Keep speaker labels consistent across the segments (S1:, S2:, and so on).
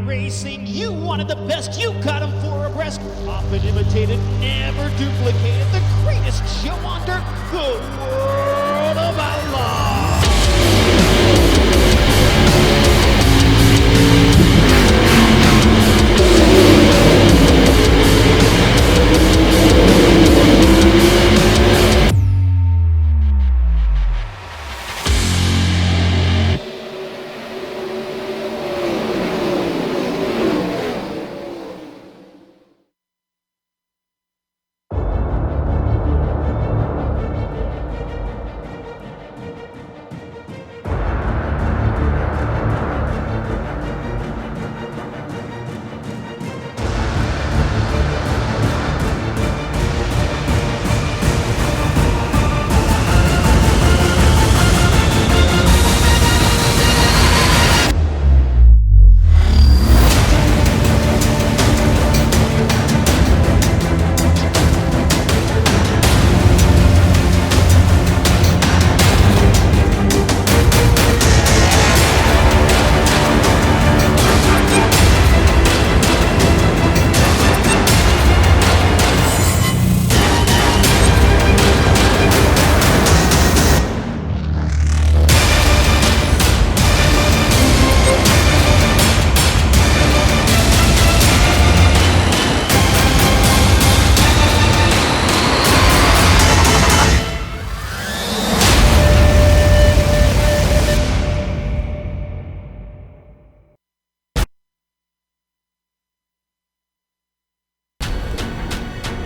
S1: iRacing, you wanted the best, you got them for a breast. Often imitated, never duplicated, the greatest show on dirt, the World of Outlaws.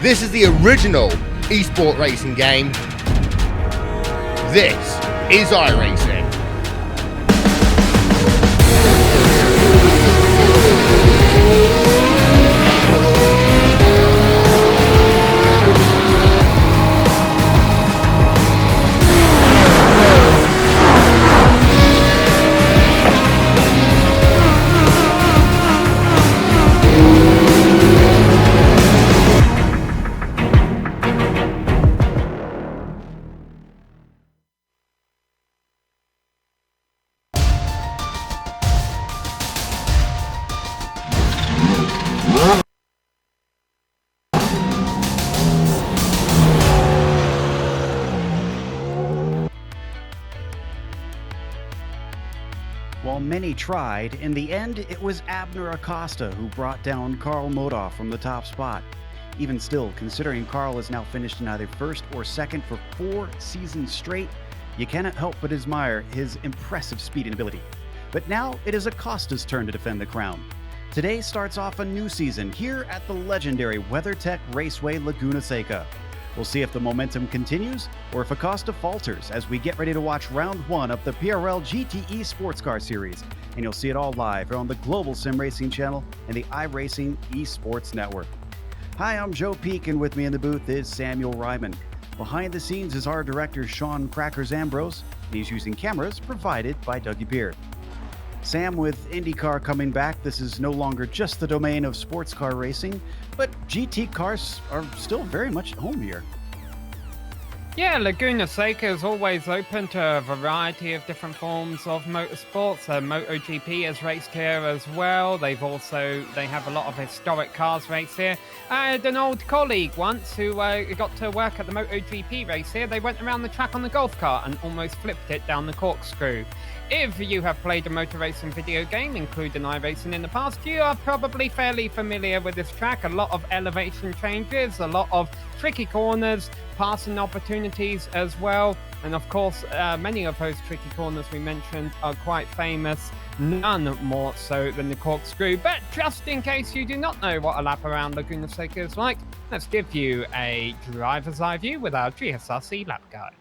S2: This is the original esport racing game. This is iRacing.
S3: While many tried, in the end, it was Abner Acosta who brought down Karl Modoff from the top spot. Even still, considering Karl has now finished in either first or second for 4 seasons straight, you cannot help but admire his impressive speed and ability. But now it is Acosta's turn to defend the crown. Today starts off a new season here at the legendary WeatherTech Raceway Laguna Seca. We'll see if the momentum continues or if Acosta falters as we get ready to watch round 1 of the PRL GTE Sportscar Series. And you'll see it all live on the Global Sim Racing channel and the iRacing Esports Network. Hi, I'm Joe Peak, and with me in the booth is Samuel Ryman. Behind the scenes is our director, Sean Crackers Ambrose, and he's using cameras provided by Dougie Beard. Sam, with IndyCar coming back, this is no longer just the domain of sports car racing, but GT cars are still very much at home here.
S4: Yeah, Laguna Seca is always open to a variety of different forms of motorsports. MotoGP has raced here as well. They have a lot of historic cars race here. I had an old colleague once who got to work at the MotoGP race here. They went around the track on the golf cart and almost flipped it down the corkscrew. If you have played a motor racing video game, including iRacing in the past, you are probably fairly familiar with this track. A lot of elevation changes, a lot of tricky corners, passing opportunities as well. And of course, many of those tricky corners we mentioned are quite famous, none more so than the corkscrew. But just in case you do not know what a lap around Laguna Seca is like, let's give you a driver's eye view with our GSRC lap guide.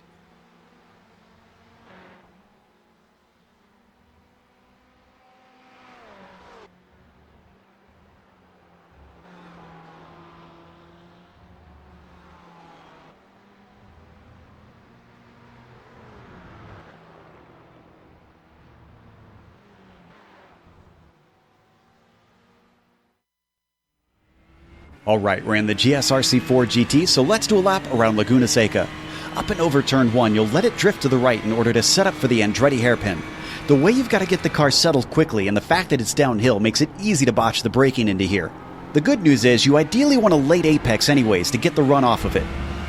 S3: Alright, we're in the GSRC4 GT, so let's do a lap around Laguna Seca. Up and over turn 1, you'll let it drift to the right in order to set up for the Andretti hairpin. The way you've got to get the car settled quickly and the fact that it's downhill makes it easy to botch the braking into here. The good news is you ideally want a late apex anyways to get the run off of it.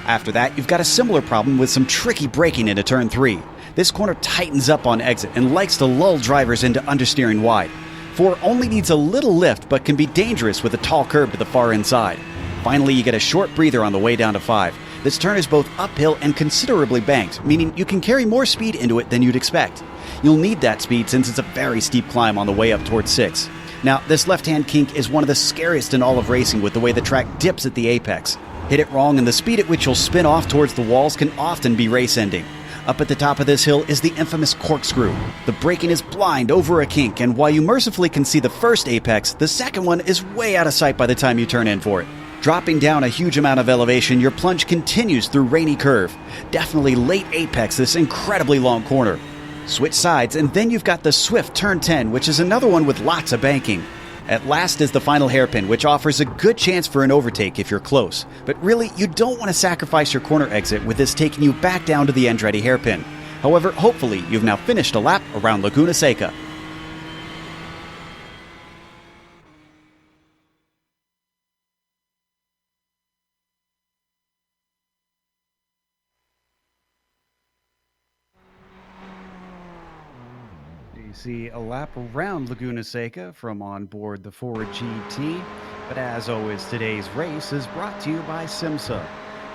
S3: After that, you've got a similar problem with some tricky braking into turn 3. This corner tightens up on exit and likes to lull drivers into understeering wide. 4 only needs a little lift but can be dangerous with a tall curb to the far inside. Finally, you get a short breather on the way down to 5. This turn is both uphill and considerably banked, meaning you can carry more speed into it than you'd expect. You'll need that speed since it's a very steep climb on the way up towards 6. Now, this left-hand kink is one of the scariest in all of racing with the way the track dips at the apex. Hit it wrong and the speed at which you'll spin off towards the walls can often be race-ending. Up at the top of this hill is the infamous corkscrew. The braking is blind over a kink, and while you mercifully can see the first apex, the second one is way out of sight by the time you turn in for it. Dropping down a huge amount of elevation, your plunge continues through rainy curve. Definitely late apex this incredibly long corner. Switch sides, and then you've got the swift turn 10, which is another one with lots of banking. At last is the final hairpin, which offers a good chance for an overtake if you're close. But really, you don't want to sacrifice your corner exit with this taking you back down to the Andretti hairpin. However, hopefully, you've now finished a lap around Laguna Seca. You see a lap around Laguna Seca from on board the Ford GT. But as always, today's race is brought to you by SIMSA.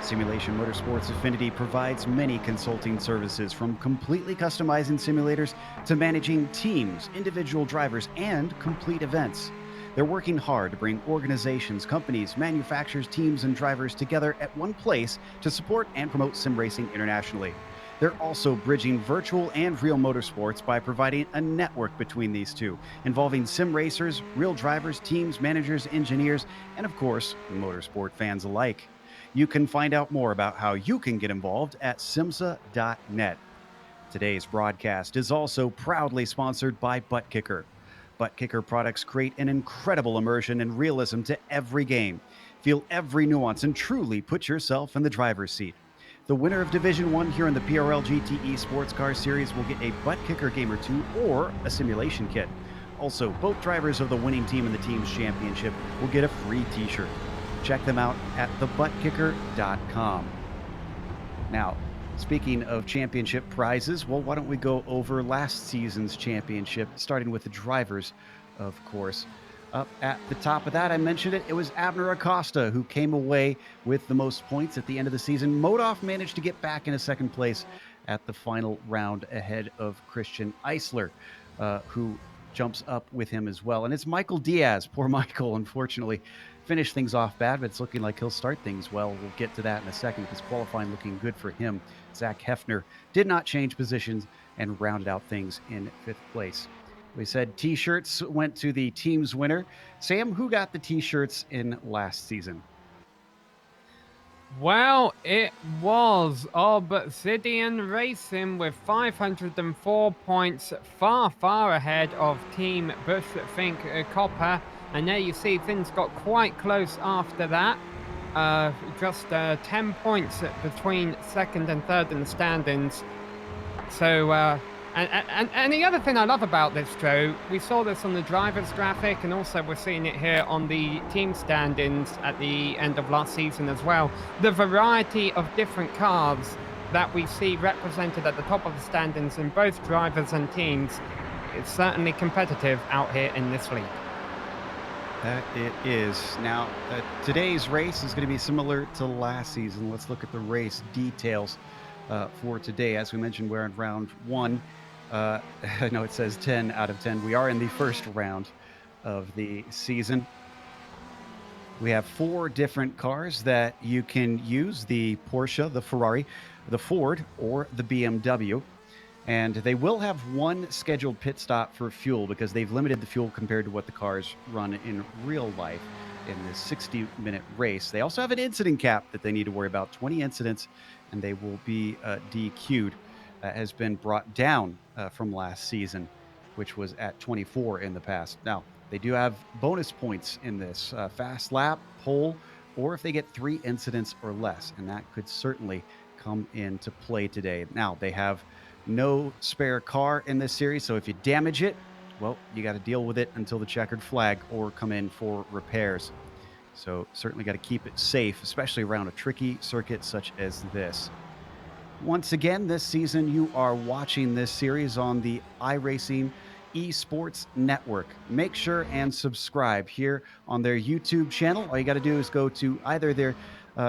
S3: Simulation Motorsports Affinity provides many consulting services, from completely customizing simulators to managing teams, individual drivers, and complete events. They're working hard to bring organizations, companies, manufacturers, teams, and drivers together at one place to support and promote sim racing internationally. They're also bridging virtual and real motorsports by providing a network between these two, involving sim racers, real drivers, teams, managers, engineers, and of course, motorsport fans alike. You can find out more about how you can get involved at simsa.net. Today's broadcast is also proudly sponsored by Butt Kicker. Butt Kicker products create an incredible immersion and realism to every game. Feel every nuance and truly put yourself in the driver's seat. The winner of Division 1 here in the PRL GTE Sportscar Series will get a Butt Kicker game or two or a simulation kit. Also, both drivers of the winning team in the team's championship will get a free t-shirt. Check them out at thebuttkicker.com. Now, speaking of championship prizes, well, why don't we go over last season's championship, starting with the drivers, of course. Up at the top of that, I mentioned it was Abner Acosta who came away with the most points at the end of the season. Modoff managed to get back into second place at the final round ahead of Christian Eisler, who jumps up with him as well. And it's Michael Diaz. Poor Michael, unfortunately, finished things off bad, but it's looking like he'll start things well. We'll get to that in a second because qualifying looking good for him. Zach Hefner did not change positions and rounded out things in fifth place. We said T-shirts went to the team's winner. Sam, who got the T-shirts in last season?
S4: Well, it was Obsidian Racing with 504 points, far ahead of Team Bush Think Copper. And there you see things got quite close after that. Just 10 points between second and third in the standings. So, and the other thing I love about this, Joe, we saw this on the driver's graphic, and also we're seeing it here on the team standings at the end of last season as well. The variety of different cars that we see represented at the top of the standings in both drivers and teams is certainly competitive out here in this league.
S3: That it is. Now, today's race is going to be similar to last season. Let's look at the race details for today. As we mentioned, we're in round 1. I know it says 10 out of 10. We are in the first round of the season. We have 4 different cars that you can use: the Porsche, the Ferrari, the Ford, or the BMW. And they will have one scheduled pit stop for fuel because they've limited the fuel compared to what the cars run in real life in this 60-minute race. They also have an incident cap that they need to worry about. 20 incidents, and they will be DQ'd. Has been brought down from last season, which was at 24 in the past. Now, they do have bonus points in this fast lap, pole, or if they get 3 incidents or less, and that could certainly come into play today. Now, they have No spare car in this series, so if you damage it, well, you got to deal with it until the checkered flag or come in for repairs. So certainly got to keep it safe, especially around a tricky circuit such as this. Once again, this season you are watching this series on the iRacing Esports Network. Make sure and subscribe here on their YouTube channel. All you got to do is go to either their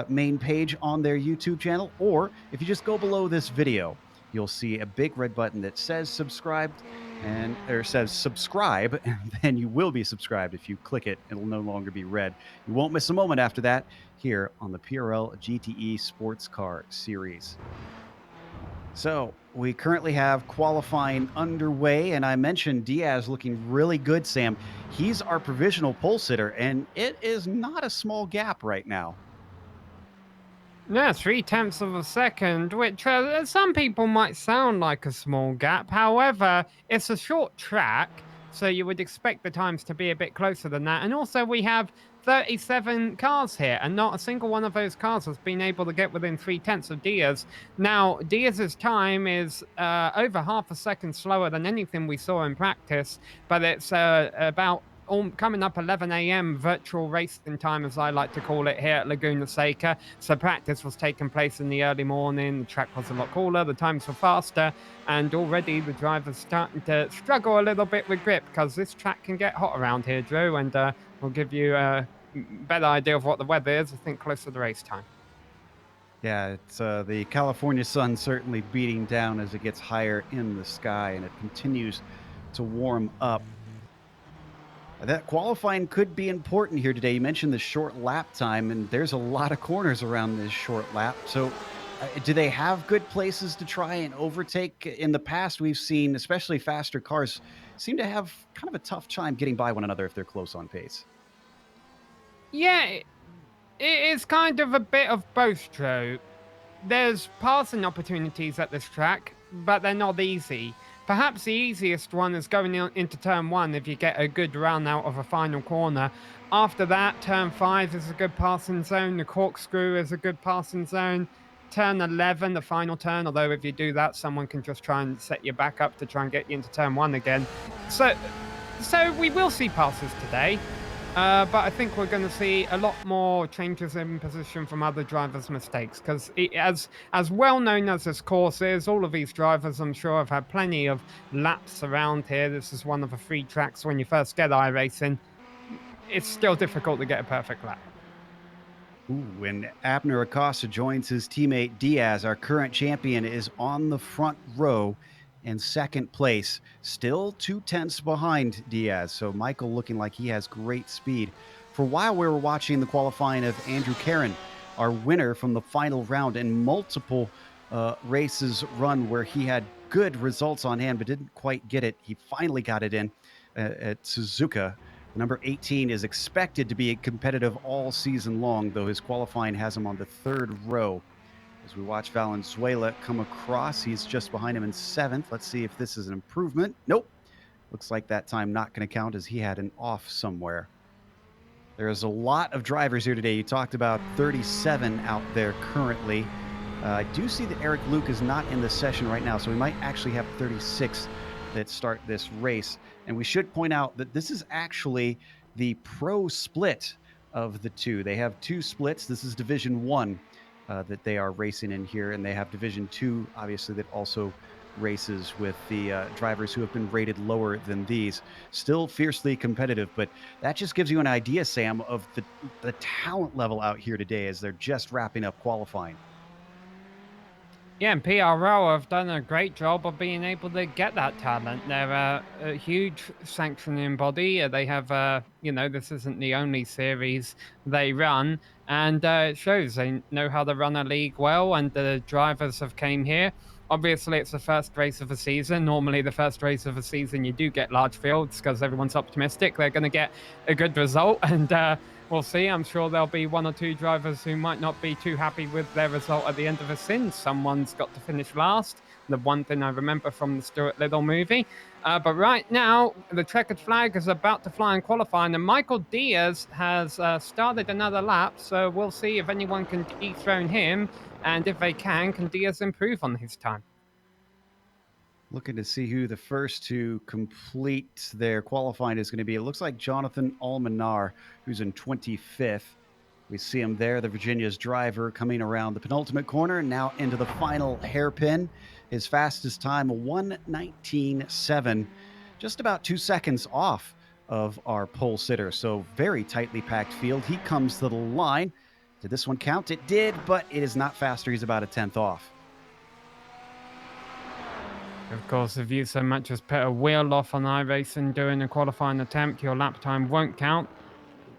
S3: main page on their YouTube channel, or if you just go below this video, you'll see a big red button that says subscribed and or says subscribe, and then you will be subscribed. If you click it, it'll no longer be red. You won't miss a moment after that here on the PRL GTE Sports Car Series. So we currently have qualifying underway, and I mentioned Diaz looking really good, Sam. He's our provisional pole sitter, and it is not a small gap right now.
S4: Yeah, 0.3 of a second, which some people might sound like a small gap. However, it's a short track, so you would expect the times to be a bit closer than that. And also, we have 37 cars here, and not a single one of those cars has been able to get within 0.3 of Diaz. Now, Diaz's time is over half a second slower than anything we saw in practice, but it's about coming up 11 a.m. virtual racing time, as I like to call it, here at Laguna Seca. So practice was taking place in the early morning. The track was a lot cooler. The times were faster. And already the drivers starting to struggle a little bit with grip, because this track can get hot around here, Drew. And we'll give you a better idea of what the weather is, I think, closer to race time.
S3: Yeah, it's the California sun certainly beating down as it gets higher in the sky, and it continues to warm up. That qualifying could be important here today. You mentioned the short lap time, and there's a lot of corners around this short lap. So do they have good places to try and overtake? In the past, we've seen, especially faster cars, seem to have kind of a tough time getting by one another if they're close on pace.
S4: Yeah, it is kind of a bit of both, Joe. There's passing opportunities at this track, but they're not easy. Perhaps the easiest one is going into turn 1 if you get a good run out of a final corner. After that, turn 5 is a good passing zone. The corkscrew is a good passing zone. Turn 11, the final turn, although if you do that, someone can just try and set you back up to try and get you into turn 1 again. So we will see passes today. But I think we're going to see a lot more changes in position from other drivers' mistakes, because as well known as this course is, all of these drivers, I'm sure, have had plenty of laps around here. This is one of the 3 tracks when you first get iRacing. It's still difficult to get a perfect lap.
S3: Ooh, when Abner Acosta joins his teammate Diaz, our current champion is on the front row in second place, still 0.2 behind Diaz. So Michael looking like he has great speed. For a while, we were watching the qualifying of Andrew Caron, our winner from the final round, and multiple races run where he had good results on hand, but didn't quite get it. He finally got it in at Suzuka. Number 18 is expected to be competitive all season long, though his qualifying has him on the 3rd row. As we watch Valenzuela come across, he's just behind him in 7th. Let's see if this is an improvement. Nope. Looks like that time not going to count, as he had an off somewhere. There's a lot of drivers here today. You talked about 37 out there currently. I do see that Eric Luke is not in the session right now, so we might actually have 36 that start this race. And we should point out that this is actually the pro split of the two. They have 2 splits. This is Division 1. That they are racing in here, and they have Division 2, obviously, that also races with the drivers who have been rated lower than these. Still fiercely competitive, but that just gives you an idea, Sam, of the talent level out here today as they're just wrapping up qualifying.
S4: Yeah, and PRL have done a great job of being able to get that talent. They're a huge sanctioning body. They have, this isn't the only series they run, and it shows they know how to run a league well, and the drivers have came here. Obviously, it's the first race of the season. Normally, the first race of the season, you do get large fields because everyone's optimistic they're going to get a good result, and we'll see. I'm sure there'll be 1 or 2 drivers who might not be too happy with their result at the end of a sin. Someone's got to finish last. The one thing I remember from the Stuart Little movie. But right now, the checkered flag is about to fly in qualifying, and Michael Diaz has started another lap, so we'll see if anyone can dethrone him, and if they can Diaz improve on his time?
S3: Looking to see who the first to complete their qualifying is going to be. It looks like Jonathan Almanar, who's in 25th. We see him there, the Virginia's driver, coming around the penultimate corner, now into the final hairpin. His fastest time, 1:19.7, just about 2 seconds off of our pole sitter. So very tightly packed field. He comes to the line. Did this one count? It did, but it is not faster. He's about a 10th off.
S4: Of course, if you so much as put a wheel off on iRacing during a qualifying attempt, your lap time won't count.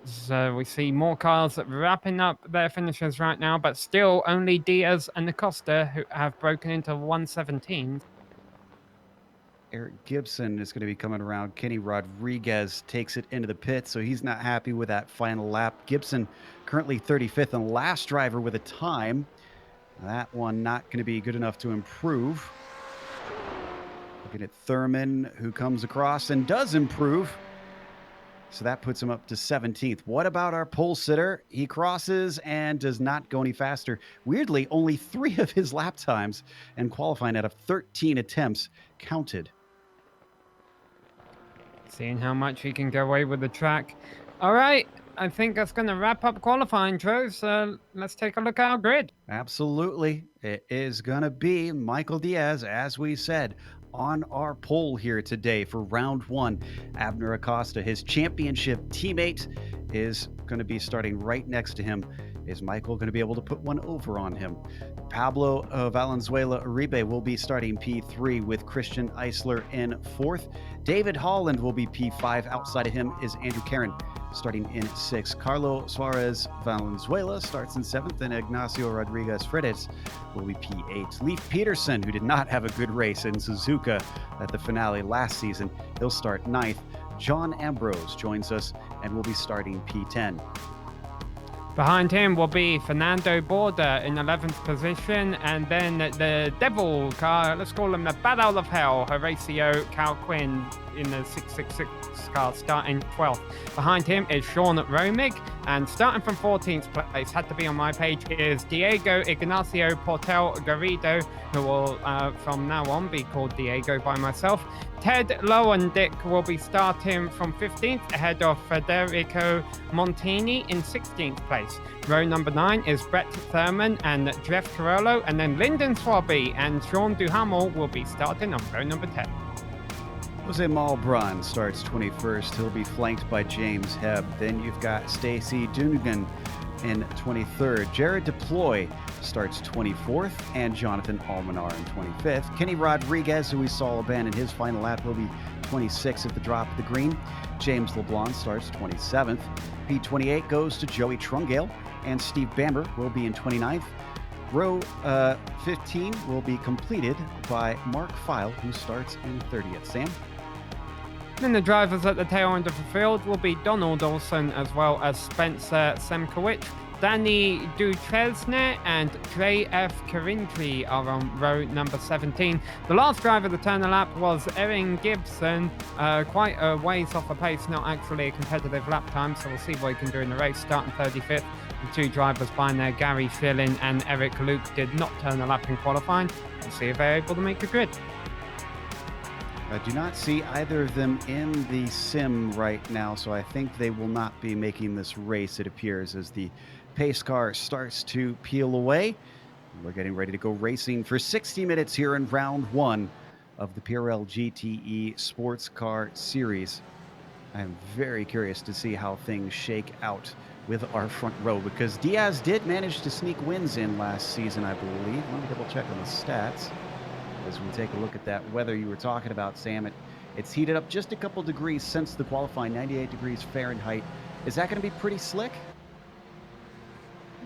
S4: So we see more cars wrapping up their finishes right now, but still only Diaz and Acosta who have broken into 1:17.
S3: Eric Gibson is going to be coming around. Kenny Rodriguez takes it into the pit, so he's not happy with that final lap. Gibson currently 35th and last driver with a time. That one not going to be good enough to improve. Looking at Thurman, who comes across and does improve. So that puts him up to 17th. What about our pole sitter? He crosses and does not go any faster. Weirdly, only 3 of his lap times and qualifying out of 13 attempts counted.
S4: Seeing how much he can get away with the track. All right, I think that's going to wrap up qualifying, Joe. So let's take a look at our grid.
S3: Absolutely. It is going to be Michael Diaz, as we said, on our pole here today for round 1. Abner Acosta, his championship teammate, is going to be starting right next to him. Is Michael going to be able to put one over on him? Pablo Valenzuela Uribe will be starting P3 with Christian Eisler in 4th. David Holland will be P5. Outside of him is Andrew Karen starting in 6th. Carlo Suarez Valenzuela starts in 7th, and Ignacio Rodriguez Freitas will be P8. Leif Peterson, who did not have a good race in Suzuka at the finale last season, he'll start 9th. John Ambrose joins us and will be starting P10.
S4: Behind him will be Fernando Borda in 11th position, and then the Devil car, let's call him the Bat Out of Hell, Horacio Cal Quinn in the 666 car, starting 12th. Behind him is Sean Romig, and starting from 14th place, had to be on my page, is Diego Ignacio Portel Garrido, who will from now on be called Diego by myself. Ted Lowendick will be starting from 15th ahead of Federico Montini in 16th place. Row number 9 is Brett Thurman and Jeff Carollo, and then Lyndon Swabby and Sean Duhamel will be starting on row number 10.
S3: Jose Malbrun starts 21st. He'll be flanked by James Hebb. Then you've got Stacy Dunegan in 23rd. Jared Deploy starts 24th, and Jonathan Almanar in 25th. Kenny Rodriguez, who we saw abandon his final lap, will be 26th at the drop of the green. James LeBlanc starts 27th. P28 goes to Joey Trungale, and Steve Bamber will be in 29th. Row 15 will be completed by Mark File, who starts in 30th. Sam?
S4: Then the drivers at the tail end of the field will be Donald Olson as well as Spencer Semkowicz. Danny Duchesne and Trey F. Carintri are on row number 17. The last driver to turn the lap was Erin Gibson, quite a ways off the pace, not actually a competitive lap time, so we'll see what he can do in the race, starting 35th. The 2 drivers behind there, Gary Fillin and Eric Luke, did not turn the lap in qualifying. We'll see if they're able to make the grid.
S3: I do not see either of them in the sim right now, so I think they will not be making this race, it appears, as the pace car starts to peel away. We're getting ready to go racing for 60 minutes here in round 1 of the PRL GTE Sports Car Series. I am very curious to see how things shake out with our front row, because Diaz did manage to sneak wins in last season, I believe. Let me double check on the stats as we take a look at that weather you were talking about, Sam. It's heated up just a couple degrees since the qualifying, 98 degrees Fahrenheit. Is that going to be pretty slick?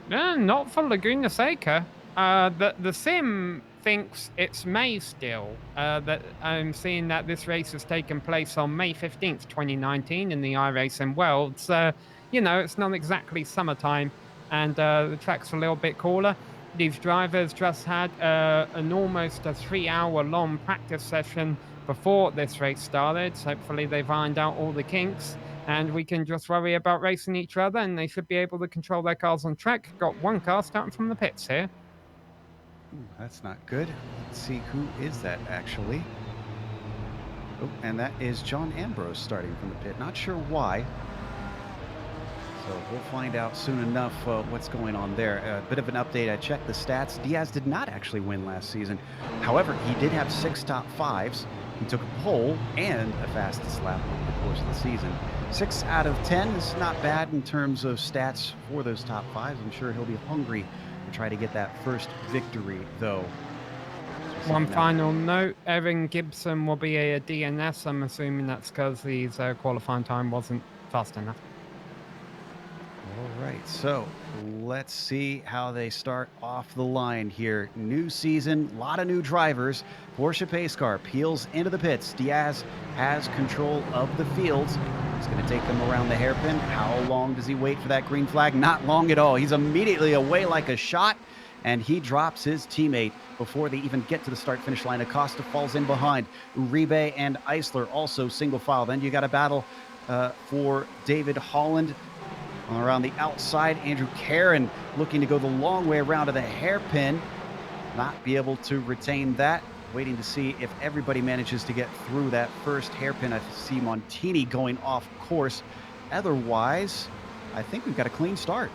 S4: Not for Laguna Seca. The sim thinks it's May still. That I'm seeing that this race has taken place on May 15th, 2019 in the iRacing world. So, you know, it's not exactly summertime, and the track's a little bit cooler. These drivers just had an almost a 3-hour-long practice session before this race started. So hopefully they've ironed out all the kinks, and we can just worry about racing each other, and they should be able to control their cars on track. Got one car starting from the pits here.
S3: Ooh, that's not good. Let's see, who is that actually? Oh, and that is John Ambrose starting from the pit. Not sure why. So we'll find out soon enough what's going on there. A bit of an update. I checked the stats. Diaz did not actually win last season. However, he did have 6 top 5s. He took a pole and a fastest lap over the course of the season. 6 out of 10 is not bad in terms of stats for those top 5s. I'm sure he'll be hungry to try to get that first victory, though.
S4: One final note, Erin Gibson will be a DNS. I'm assuming that's because his qualifying time wasn't fast enough.
S3: All right, so let's see how they start off the line here. New season, a lot of new drivers. Porsche pace car peels into the pits. Diaz has control of the fields. He's going to take them around the hairpin. How long does he wait for that green flag? Not long at all. He's immediately away like a shot, and he drops his teammate before they even get to the start-finish line. Acosta falls in behind. Uribe and Eisler also single file. Then you got a battle for David Holland. Around the outside, Andrew Caron looking to go the long way around to the hairpin. Not be able to retain that. Waiting to see if everybody manages to get through that first hairpin. I see Montini going off course. Otherwise, I think we've got a clean start.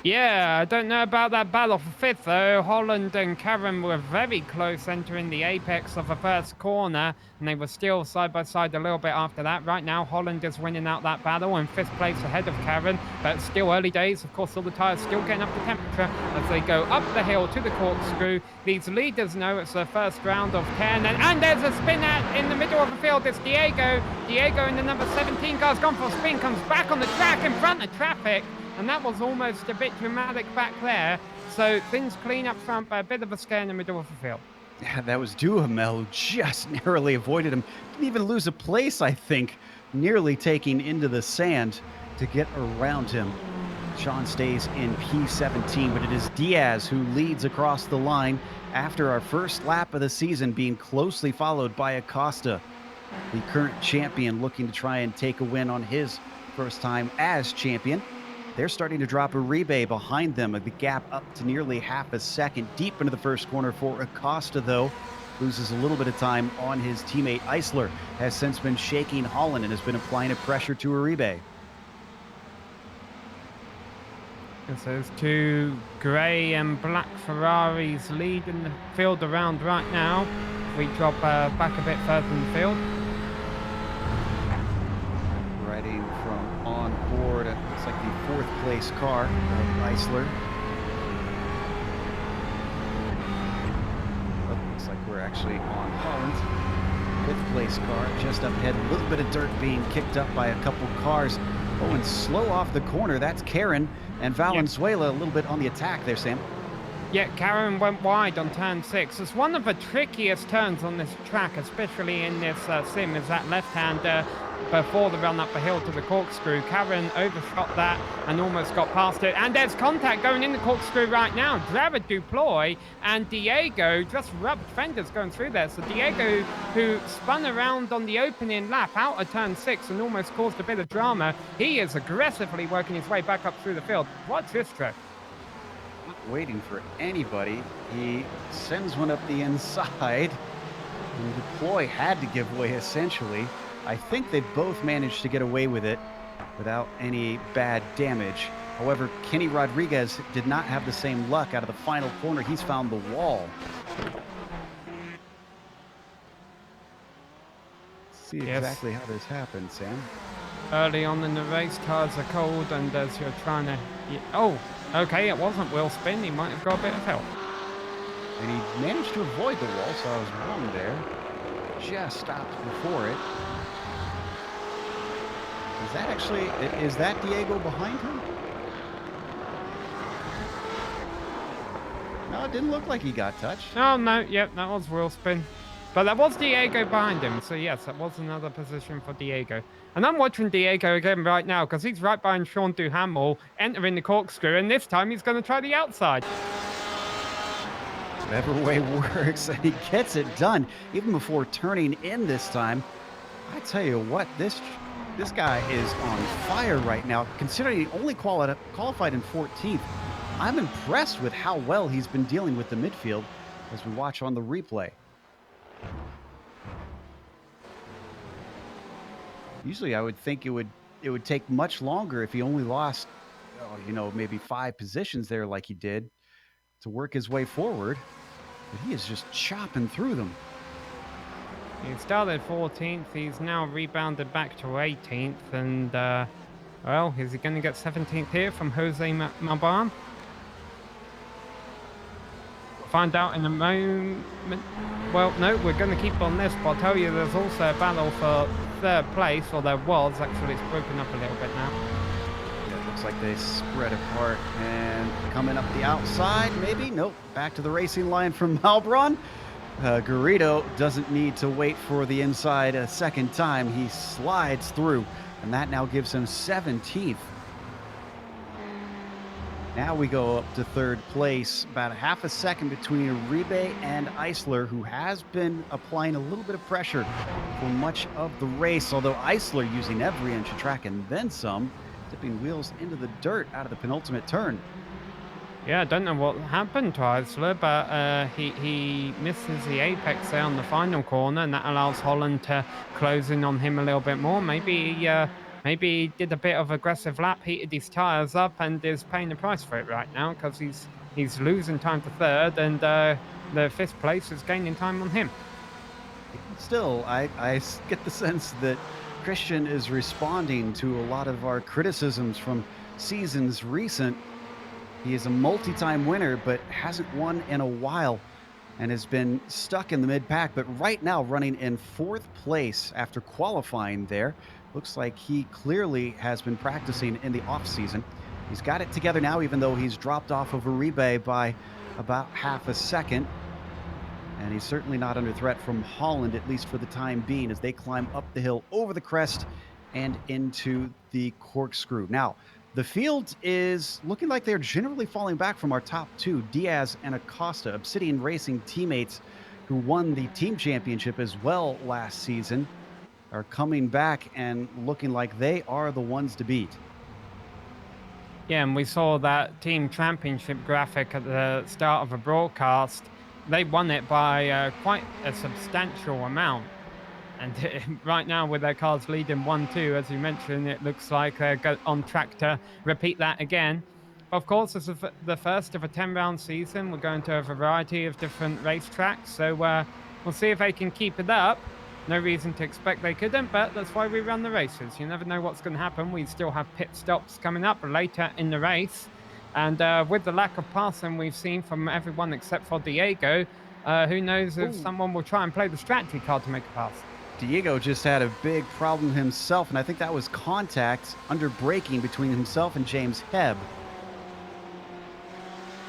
S4: Yeah, I don't know about that battle for 5th, though. Holland and Caron were very close entering the apex of the first corner, and they were still side by side a little bit after that. Right now, Holland is winning out that battle in 5th place ahead of Caron, but it's still early days. Of course, all the tyres still getting up to temperature as they go up the hill to the corkscrew. These leaders know it's their first round of 10, and there's a spin out in the middle of the field. It's Diego. Diego in the number 17 car's gone for a spin, comes back on the track in front of traffic. And that was almost a bit dramatic back there. So things clean up front by a bit of a scare in the middle of the field.
S3: Yeah, that was Duhamel who just narrowly avoided him. Didn't even lose a place, I think, nearly taking into the sand to get around him. Sean stays in P17, but it is Diaz who leads across the line after our first lap of the season, being closely followed by Acosta, the current champion, looking to try and take a win on his first time as champion. They're starting to drop Uribe behind them, the gap up to nearly half a second. Deep into the first corner for Acosta, though. Loses a little bit of time on his teammate. Eisler has since been shaking Holland and has been applying a pressure to Uribe.
S4: So there's 2 grey and black Ferraris leading the field around right now. We drop back a bit further in the field.
S3: Riding from on board, looks like the 4th place car of Eisler. Oh, looks like we're actually on Holland. 5th place car just up ahead. A little bit of dirt being kicked up by a couple cars. Oh, and slow off the corner. That's Caron and Valenzuela a little bit on the attack there, Sam.
S4: Yeah, Caron went wide on turn 6. It's one of the trickiest turns on this track, especially in this sim, is that left-hander before the run up the hill to the corkscrew. Caron overshot that and almost got past it. And there's contact going in the corkscrew right now. Dravid Duploy and Diego just rubbed fenders going through there. So Diego, who spun around on the opening lap out of turn 6 and almost caused a bit of drama, he is aggressively working his way back up through the field. Watch this track.
S3: Not waiting for anybody. He sends one up the inside. And Deploy had to give way, essentially. I think they both managed to get away with it without any bad damage. However, Kenny Rodriguez did not have the same luck out of the final corner. He's found the wall. Let's see exactly how this happened, Sam.
S4: Early on in the race, tires are cold, and as you're trying to... Oh, okay, it wasn't Will Spin. He might have got a bit of help.
S3: And he managed to avoid the wall, so I was wrong there. Just stopped before it. Is that Diego behind him? No, it didn't look like he got touched.
S4: Oh, no, yep, that was Will Spin. But that was Diego behind him, so yes, that was another position for Diego. And I'm watching Diego again right now, because he's right behind Sean Duhamel, entering the corkscrew, and this time he's going to try the outside.
S3: Whatever way works, and he gets it done, even before turning in this time. I tell you what, this guy is on fire right now, considering he only qualified in 14th. I'm impressed with how well he's been dealing with the midfield as we watch on the replay. Usually I would think it would take much longer if he only lost, maybe 5 positions there like he did to work his way forward. But he is just chopping through them.
S4: He started 14th. He's now rebounded back to 18th. And, well, is he going to get 17th here from Jose Malban? Find out in a moment. Well, no, we're going to keep on this, but I'll tell you there's also a battle for 3rd place, or there was. Actually, it's broken up a little bit now.
S3: Yeah, it looks like they spread apart, and coming up the outside, maybe? Nope, back to the racing line from Malbron. Garrido doesn't need to wait for the inside a second time. He slides through, and that now gives him 17th. Now we go up to 3rd place, about a half a second between Uribe and Eisler, who has been applying a little bit of pressure for much of the race, although Eisler using every inch of track and then some, tipping wheels into the dirt out of the penultimate turn.
S4: Yeah, I don't know what happened to Eisler, but he misses the apex there on the final corner, and that allows Holland to close in on him a little bit more. Maybe he did a bit of aggressive lap, heated his tyres up, and is paying the price for it right now because he's losing time to 3rd, and the 5th place is gaining time on him.
S3: Still, I get the sense that Christian is responding to a lot of our criticisms from seasons recent. He is a multi-time winner, but hasn't won in a while and has been stuck in the mid-pack, but right now running in 4th place after qualifying there. Looks like he clearly has been practicing in the off-season. He's got it together now, even though he's dropped off of Uribe by about half a second. And he's certainly not under threat from Holland, at least for the time being, as they climb up the hill, over the crest, and into the corkscrew. Now, the field is looking like they're generally falling back from our top 2, Diaz and Acosta, Obsidian Racing teammates who won the team championship as well last season, are coming back and looking like they are the ones to beat.
S4: Yeah, and we saw that team championship graphic at the start of a broadcast. They won it by quite a substantial amount. And right now, with their cars leading 1-2, as you mentioned, it looks like they're on track to repeat that again. Of course, this is the first of a 10-round season. We're going to a variety of different racetracks, so we'll see if they can keep it up. No reason to expect they couldn't, but that's why we run the races. You never know what's going to happen. We still have pit stops coming up later in the race. And with the lack of passing we've seen from everyone except for Diego, who knows if someone will try and play the strategy card to make a pass.
S3: Diego just had a big problem himself, and I think that was contact under braking between himself and James Hebb.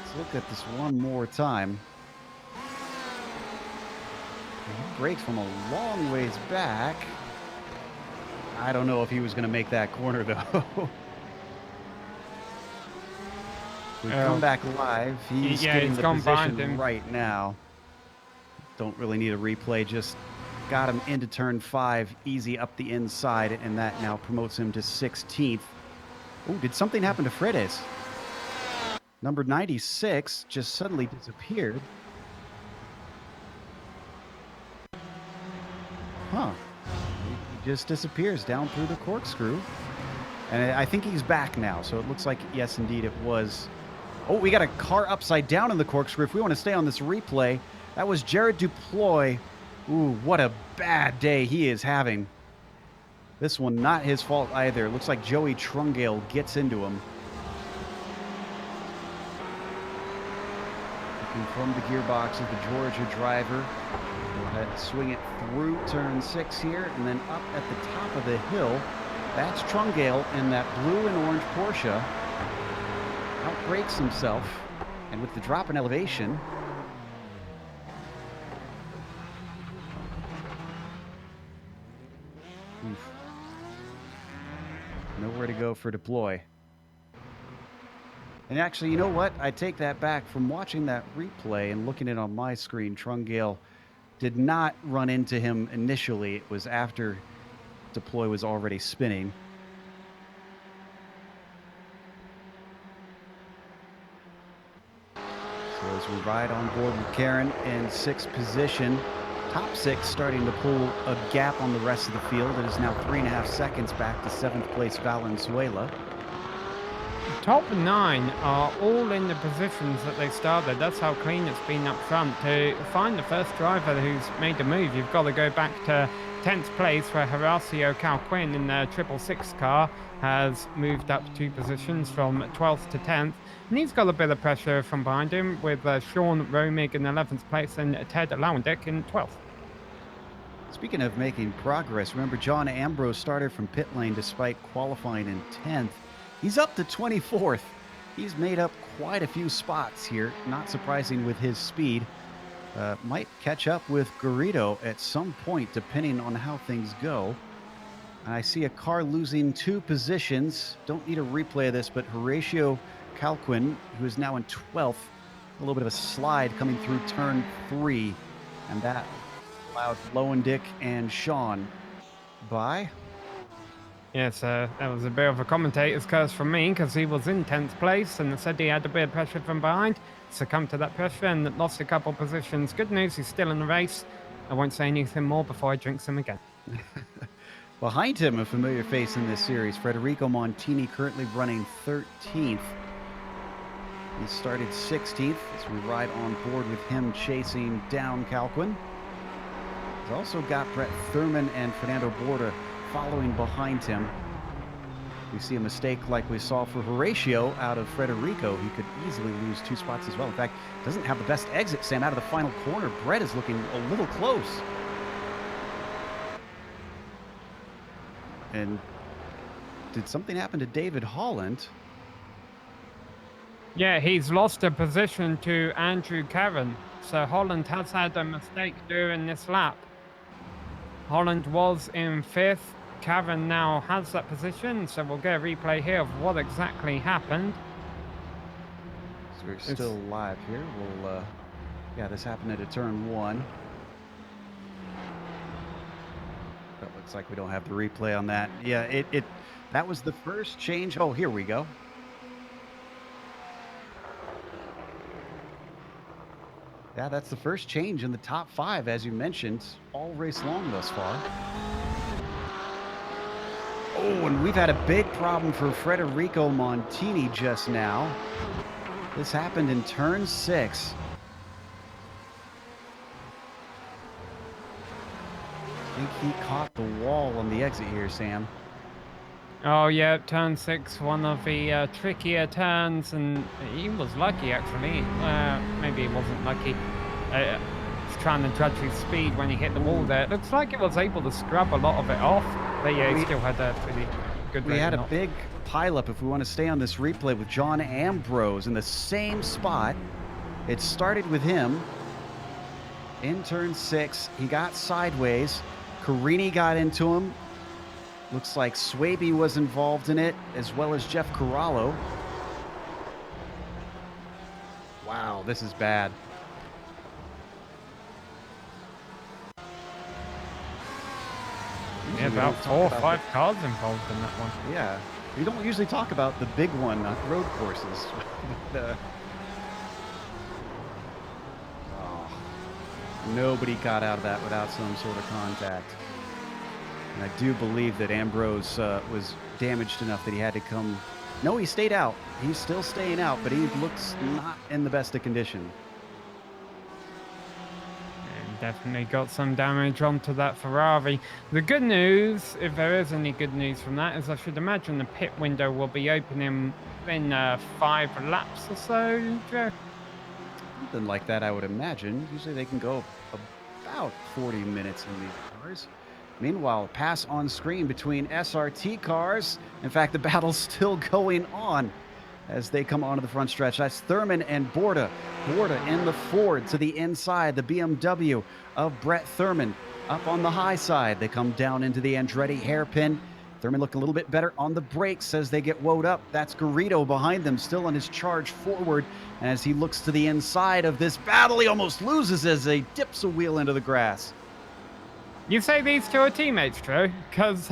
S3: Let's look at this one more time. He brakes from a long ways back. I don't know if he was going to make that corner, though. We come back live. He's getting the position right now. Don't really need a replay, just got him into turn 5, easy up the inside, and that now promotes him to 16th. Oh, did something happen to Fredes? Number 96 just suddenly disappeared. Huh. He just disappears down through the corkscrew. And I think he's back now, so it looks like, yes, indeed, it was. Oh, we got a car upside down in the corkscrew. If we want to stay on this replay, that was Jared Duploy. Ooh, what a bad day he is having. This one, not his fault either. Looks like Joey Trungale gets into him. Looking from the gearbox of the Georgia driver. Go ahead, swing it through turn 6 here, and then up at the top of the hill. That's Trungale in that blue and orange Porsche. Outbrakes himself, and with the drop in elevation, nowhere to go for deploy. And actually, you know what? I take that back. From watching that replay and looking at it on my screen, Trungale did not run into him initially. It was after deploy was already spinning. So as we ride on board with Karen in 6th position, Top 6 starting to pull a gap on the rest of the field. It is now 3.5 seconds back to 7th place Valenzuela.
S4: Top 9 are all in the positions that they started. That's how clean it's been up front. To find the first driver who's made the move, you've got to go back to 10th place, where Horacio Calquin in the 666 car has moved up 2 positions from 12th to 10th. And he's got a bit of pressure from behind him with Sean Romig in 11th place and Ted Lowendick in 12th.
S3: Speaking of making progress, remember John Ambrose started from pit lane despite qualifying in 10th. He's up to 24th. He's made up quite a few spots here. Not surprising with his speed. Might catch up with Garrido at some point, depending on how things go. I see a car losing 2 positions. Don't need a replay of this, but Horacio Calquin, who is now in 12th, a little bit of a slide coming through turn 3. And that allowed Lowendick and Sean by.
S4: Yes, that was a bit of a commentator's curse from me, because he was in 10th place and said he had a bit of pressure from behind, succumbed to that pressure and lost a couple positions. Good news, he's still in the race. I won't say anything more before I jinx him again.
S3: Behind him, a familiar face in this series, Federico Montini, currently running 13th. He started 16th as we ride on board with him chasing down Calquin. He's also got Brett Thurman and Fernando Borda following behind him. We see a mistake like we saw for Horacio out of Federico. He could easily lose 2 spots as well. In fact, doesn't have the best exit, Sam, out of the final corner. Brett is looking a little close. And did something happen to David Holland?
S4: Yeah, he's lost a position to Andrew Caron. So Holland has had a mistake during this lap. Holland was in 5th. Caron now has that position, so we'll get a replay here of what exactly happened.
S3: So we're still live here. We'll, yeah, this happened at a turn 1. That looks like we don't have the replay on that. Yeah, that was the first change. Oh, here we go. Yeah, that's the first change in the top 5, as you mentioned, all race long thus far. Oh, and we've had a big problem for Federico Montini just now. This happened in turn 6. I think he caught the wall on the exit here, Sam.
S4: Oh yeah, turn 6, one of the trickier turns, and he was lucky actually. Maybe he wasn't lucky. He's trying to judge his speed when he hit the wall there. It looks like it was able to scrub a lot of it off, but yeah, he still had a pretty good
S3: We had a big pileup, if we want to stay on this replay, with John Ambrose in the same spot. It started with him in turn 6. He got sideways. Carini got into him. Looks like Swaby was involved in it, as well as Jeff Corallo. Wow, this is bad.
S4: Yeah, about 4 or 5 cars involved in that one.
S3: Yeah, we don't usually talk about the big one on road courses. Nobody got out of that without some sort of contact. And I do believe that Ambrose was damaged enough that he had to come. No, he stayed out. He's still staying out, but he looks not in the best of condition.
S4: And definitely got some damage onto that Ferrari. The good news, if there is any good news from that, is I should imagine the pit window will be opening in 5 laps or so, Joe.
S3: Something like that, I would imagine. Usually they can go about 40 minutes in these cars. Meanwhile, pass on screen between SRT cars. In fact, the battle's still going on as they come onto the front stretch. That's Thurman and Borda. Borda in the Ford to the inside, the BMW of Brett Thurman. Up on the high side, they come down into the Andretti hairpin. Thurman look a little bit better on the brakes as they get woed up. That's Garrido behind them, still on his charge forward. And as he looks to the inside of this battle, he almost loses as he dips a wheel into the grass.
S4: You say these two are teammates, Drew? Because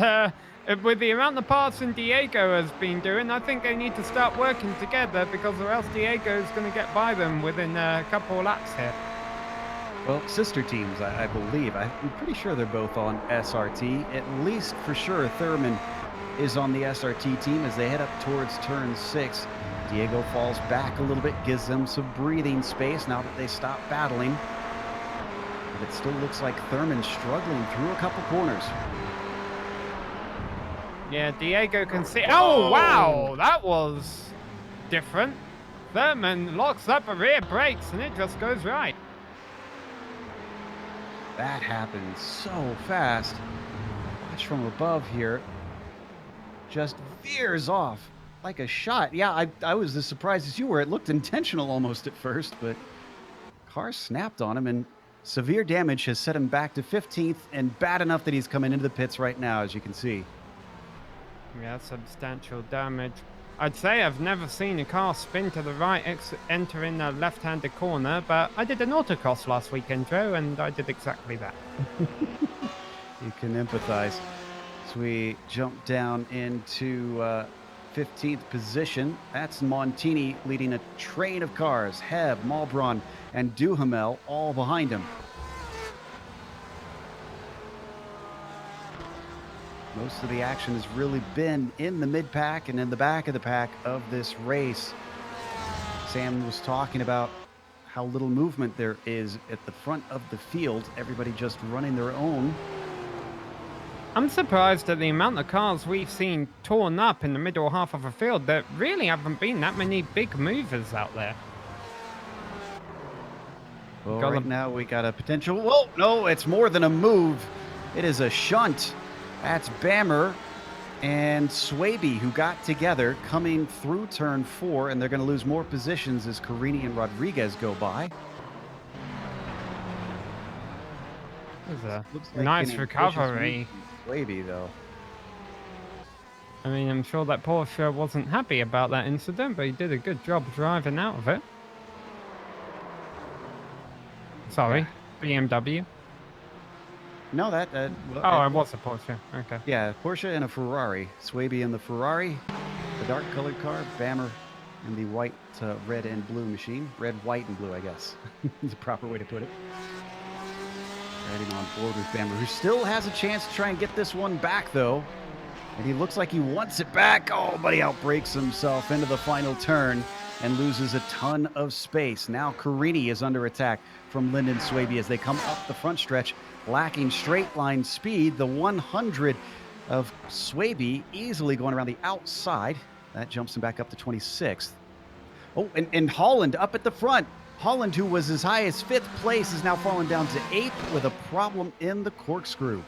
S4: with the amount of passing Diego has been doing, I think they need to start working together, because or else Diego's going to get by them within a couple of laps here.
S3: Well, sister teams, I believe. I'm pretty sure they're both on SRT. At least for sure, Thurman is on the SRT team as they head up towards turn 6. Diego falls back a little bit, gives them some breathing space now that they stop battling. But it still looks like Thurman's struggling through a couple corners.
S4: Yeah, Diego can see. Oh, wow. That was different. Thurman locks up a rear brakes and it just goes right.
S3: That happened so fast. Watch from above here. Just veers off like a shot. Yeah, I was as surprised as you were. It looked intentional almost at first, but car snapped on him, and severe damage has set him back to 15th, and bad enough that he's coming into the pits right now, as you can see.
S4: Yeah, substantial damage. I'd say I've never seen a car spin to the right, entering a left-handed corner, but I did an autocross last weekend, Joe, and I did exactly that.
S3: You can empathize. So we jump down into 15th position. That's Montini leading a train of cars. Heb, Malbron, and Duhamel all behind him. Most of the action has really been in the mid-pack and in the back of the pack of this race. Sam was talking about how little movement there is at the front of the field. Everybody just running their own.
S4: I'm surprised at the amount of cars we've seen torn up in the middle half of a field. There really haven't been that many big movers out there.
S3: Well, right now we got a potential... Whoa, no, it's more than a move. It is a shunt. That's Bammer and Swaby who got together coming through turn 4, and they're going to lose more positions as Carini and Rodriguez go by.
S4: That was a nice recovery.
S3: Swaby, though.
S4: I mean, I'm sure that Porsche wasn't happy about that incident, but he did a good job driving out of it. Sorry, BMW.
S3: No, that...
S4: well, it was a Porsche. Okay.
S3: Yeah, Porsche and a Ferrari. Swaby in the Ferrari, the dark-colored car. Bammer in the white, red, and blue machine. Red, white, and blue, I guess. is the proper way to put it. Riding on board with Bammer, who still has a chance to try and get this one back, though. And he looks like he wants it back. Oh, but he outbrakes himself into the final turn and loses a ton of space. Now Carini is under attack from Lyndon Swaby as they come up the front stretch, lacking straight line speed. The 100 of Swaby easily going around the outside. That jumps him back up to 26th. Oh, and Holland up at the front. Holland, who was as high as 5th place, is now fallen down to 8th with a problem in the corkscrew.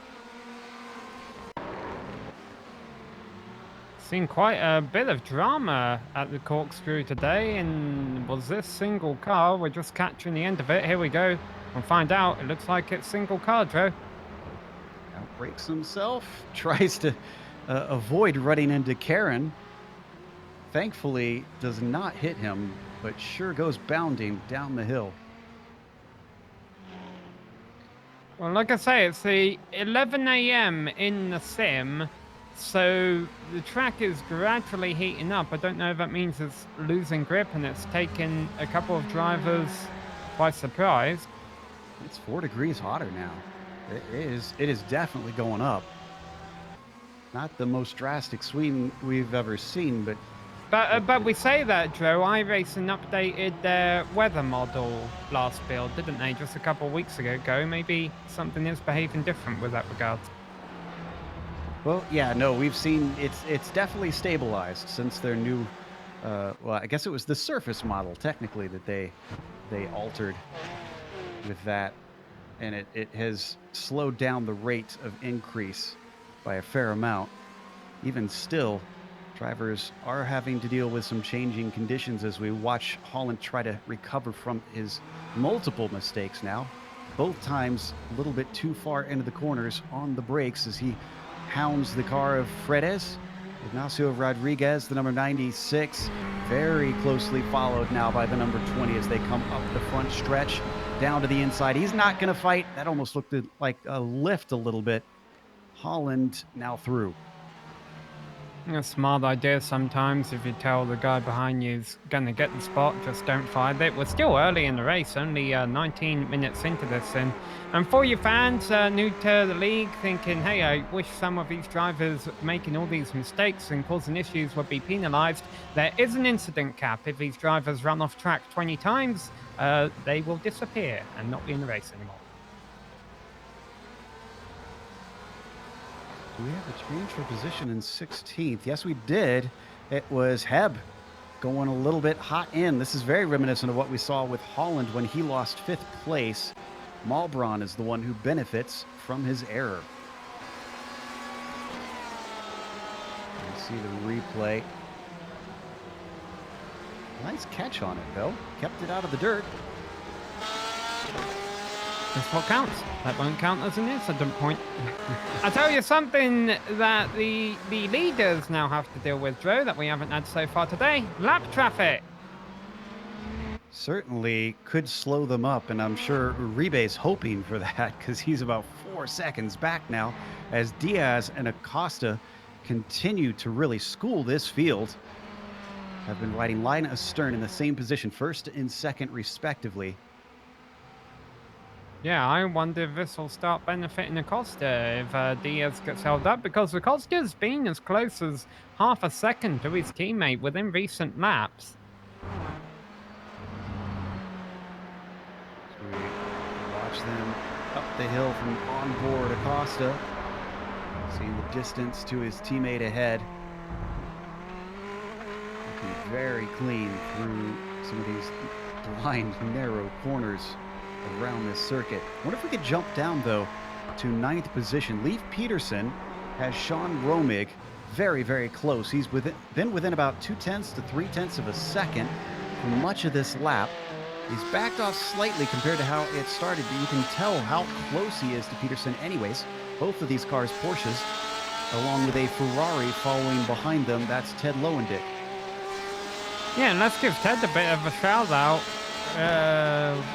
S4: Seen quite a bit of drama at the corkscrew today, and was this single car? We're just catching the end of it. Here we go. We'll find out. It looks like it's single car, Joe.
S3: Outbrakes himself. Tries to avoid running into Karen. Thankfully, does not hit him, but sure goes bounding down the hill.
S4: Well, like I say, it's the 11 a.m. in the sim, so the track is gradually heating up. I don't know if that means it's losing grip and it's taken a couple of drivers by surprise.
S3: It's 4 degrees hotter now. It is definitely going up. Not the most drastic swing we've ever seen, but
S4: we say that, Joe. iRacing updated their weather model last build, didn't they? Just a couple of weeks ago. Maybe something is behaving different with that regard.
S3: Well, yeah, no, we've seen it's definitely stabilized since their new, well, I guess it was the surface model technically that they altered with that, and it has slowed down the rate of increase by a fair amount. Even still, drivers are having to deal with some changing conditions as we watch Holland try to recover from his multiple mistakes now. Both times a little bit too far into the corners on the brakes as he hounds the car of Fredes. Ignacio Rodriguez, the number 96, very closely followed now by the number 20 as they come up the front stretch down to the inside. He's not going to fight. That almost looked like a lift a little bit. Holland now through.
S4: A smart idea sometimes. If you tell the guy behind you's going to get the spot, just don't fight it. We're still early in the race, only 19 minutes into this. And for you fans new to the league, thinking, hey, I wish some of these drivers making all these mistakes and causing issues would be penalised, there is an incident cap. If these drivers run off track 20 times, they will disappear and not be in the race anymore.
S3: Do we have a change for position in 16th? Yes, we did. It was Heb going a little bit hot in. This is very reminiscent of what we saw with Holland when he lost 5th place. Malbron is the one who benefits from his error. You see the replay. Nice catch on it, though. Kept it out of the dirt.
S4: That's what counts. That won't count as an incident point. I tell you something that the leaders now have to deal with, Joe, that we haven't had so far today. Lap traffic.
S3: Certainly could slow them up, and I'm sure Uribe's hoping for that because he's about 4 seconds back now as Diaz and Acosta continue to really school this field. Have been riding line astern in the same position, first and second respectively.
S4: Yeah, I wonder if this will start benefiting Acosta if Diaz gets held up, because Acosta's been as close as half a second to his teammate within recent laps.
S3: So we watch them up the hill from on board Acosta, seeing the distance to his teammate ahead. Looking very clean through some of these blind, narrow corners around this circuit. What if we could jump down, though, to 9th position? Leif Peterson has Sean Romig very, very close. He's been within about 0.2 to 0.3 of a second for much of this lap. He's backed off slightly compared to how it started, but you can tell how close he is to Peterson anyways. Both of these cars Porsches, along with a Ferrari following behind them. That's Ted Lowendick.
S4: Yeah, and let's give Ted a bit of a shout out.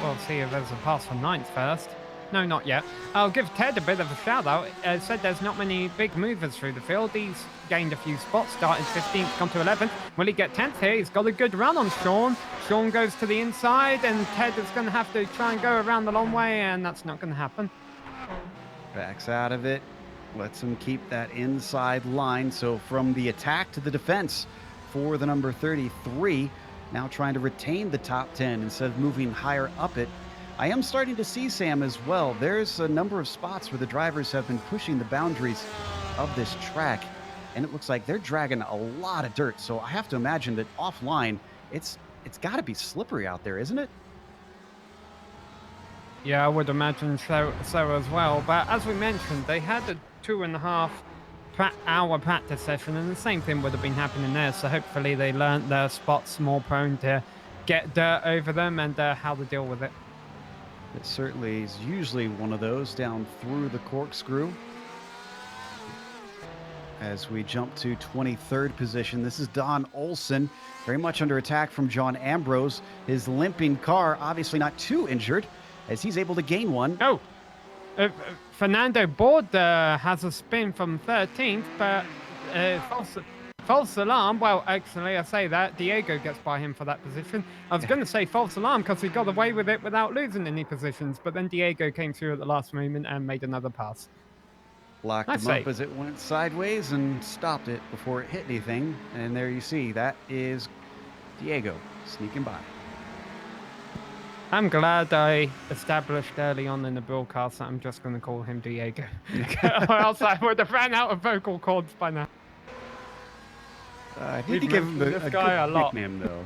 S4: We'll see if there's a pass for 9th first. No, not yet. I'll give Ted a bit of a shout out. Said there's not many big movers through the field. He's gained a few spots, started 15th, gone to 11th. Will he get 10th here? He's got a good run on Sean. Sean goes to the inside, and Ted is going to have to try and go around the long way, and that's not going to happen.
S3: Backs out of it. Lets him keep that inside line. So from the attack to the defense for the number 33. Now trying to retain the top 10 instead of moving higher up it. I am starting to see, Sam, as well. There's a number of spots where the drivers have been pushing the boundaries of this track, and it looks like they're dragging a lot of dirt. So I have to imagine that offline, it's got to be slippery out there, isn't it?
S4: Yeah, I would imagine so as well. But as we mentioned, they had a 2.5-hour practice session, and the same thing would have been happening there. So hopefully they learned their spots more prone to get dirt over them and how to deal with it.
S3: It certainly is usually one of those down through the corkscrew. As we jump to 23rd position, this is Don Olsen, very much under attack from John Ambrose. His limping car, obviously not too injured, as he's able to gain one.
S4: Oh, Fernando Borda has a spin from 13th, but false alarm. Well, actually, I say that Diego gets by him for that position. I was going to say false alarm because he got away with it without losing any positions, but then Diego came through at the last moment and made another pass.
S3: Locked him up as it went sideways and stopped it before it hit anything. And there you see, that is Diego sneaking by.
S4: I'm glad I established early on in the broadcast that I'm just going to call him Diego. Or else I would have ran out of vocal cords by now.
S3: I need to give him a good nickname, though.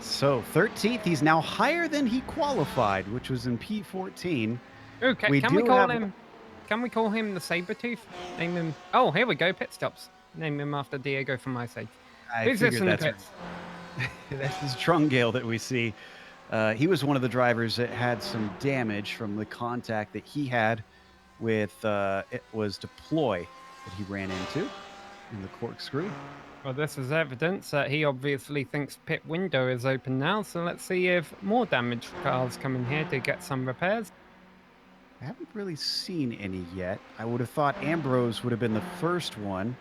S3: So, 13th, he's now higher than he qualified, which was in P14.
S4: Okay, can we call him? Can we call him the Sabretooth? Name him. Oh, here we go. Pit stops. Name him after Diego from my side. Who's this in the pits?
S3: That's Trungale that we see. He was one of the drivers that had some damage from the contact that he had with it was Deploy that he ran into in the corkscrew.
S4: Well, this is evidence that he obviously thinks pit window is open now. So let's see if more damaged cars come in here to get some repairs. I
S3: haven't really seen any yet. I would have thought Ambrose would have been the first one.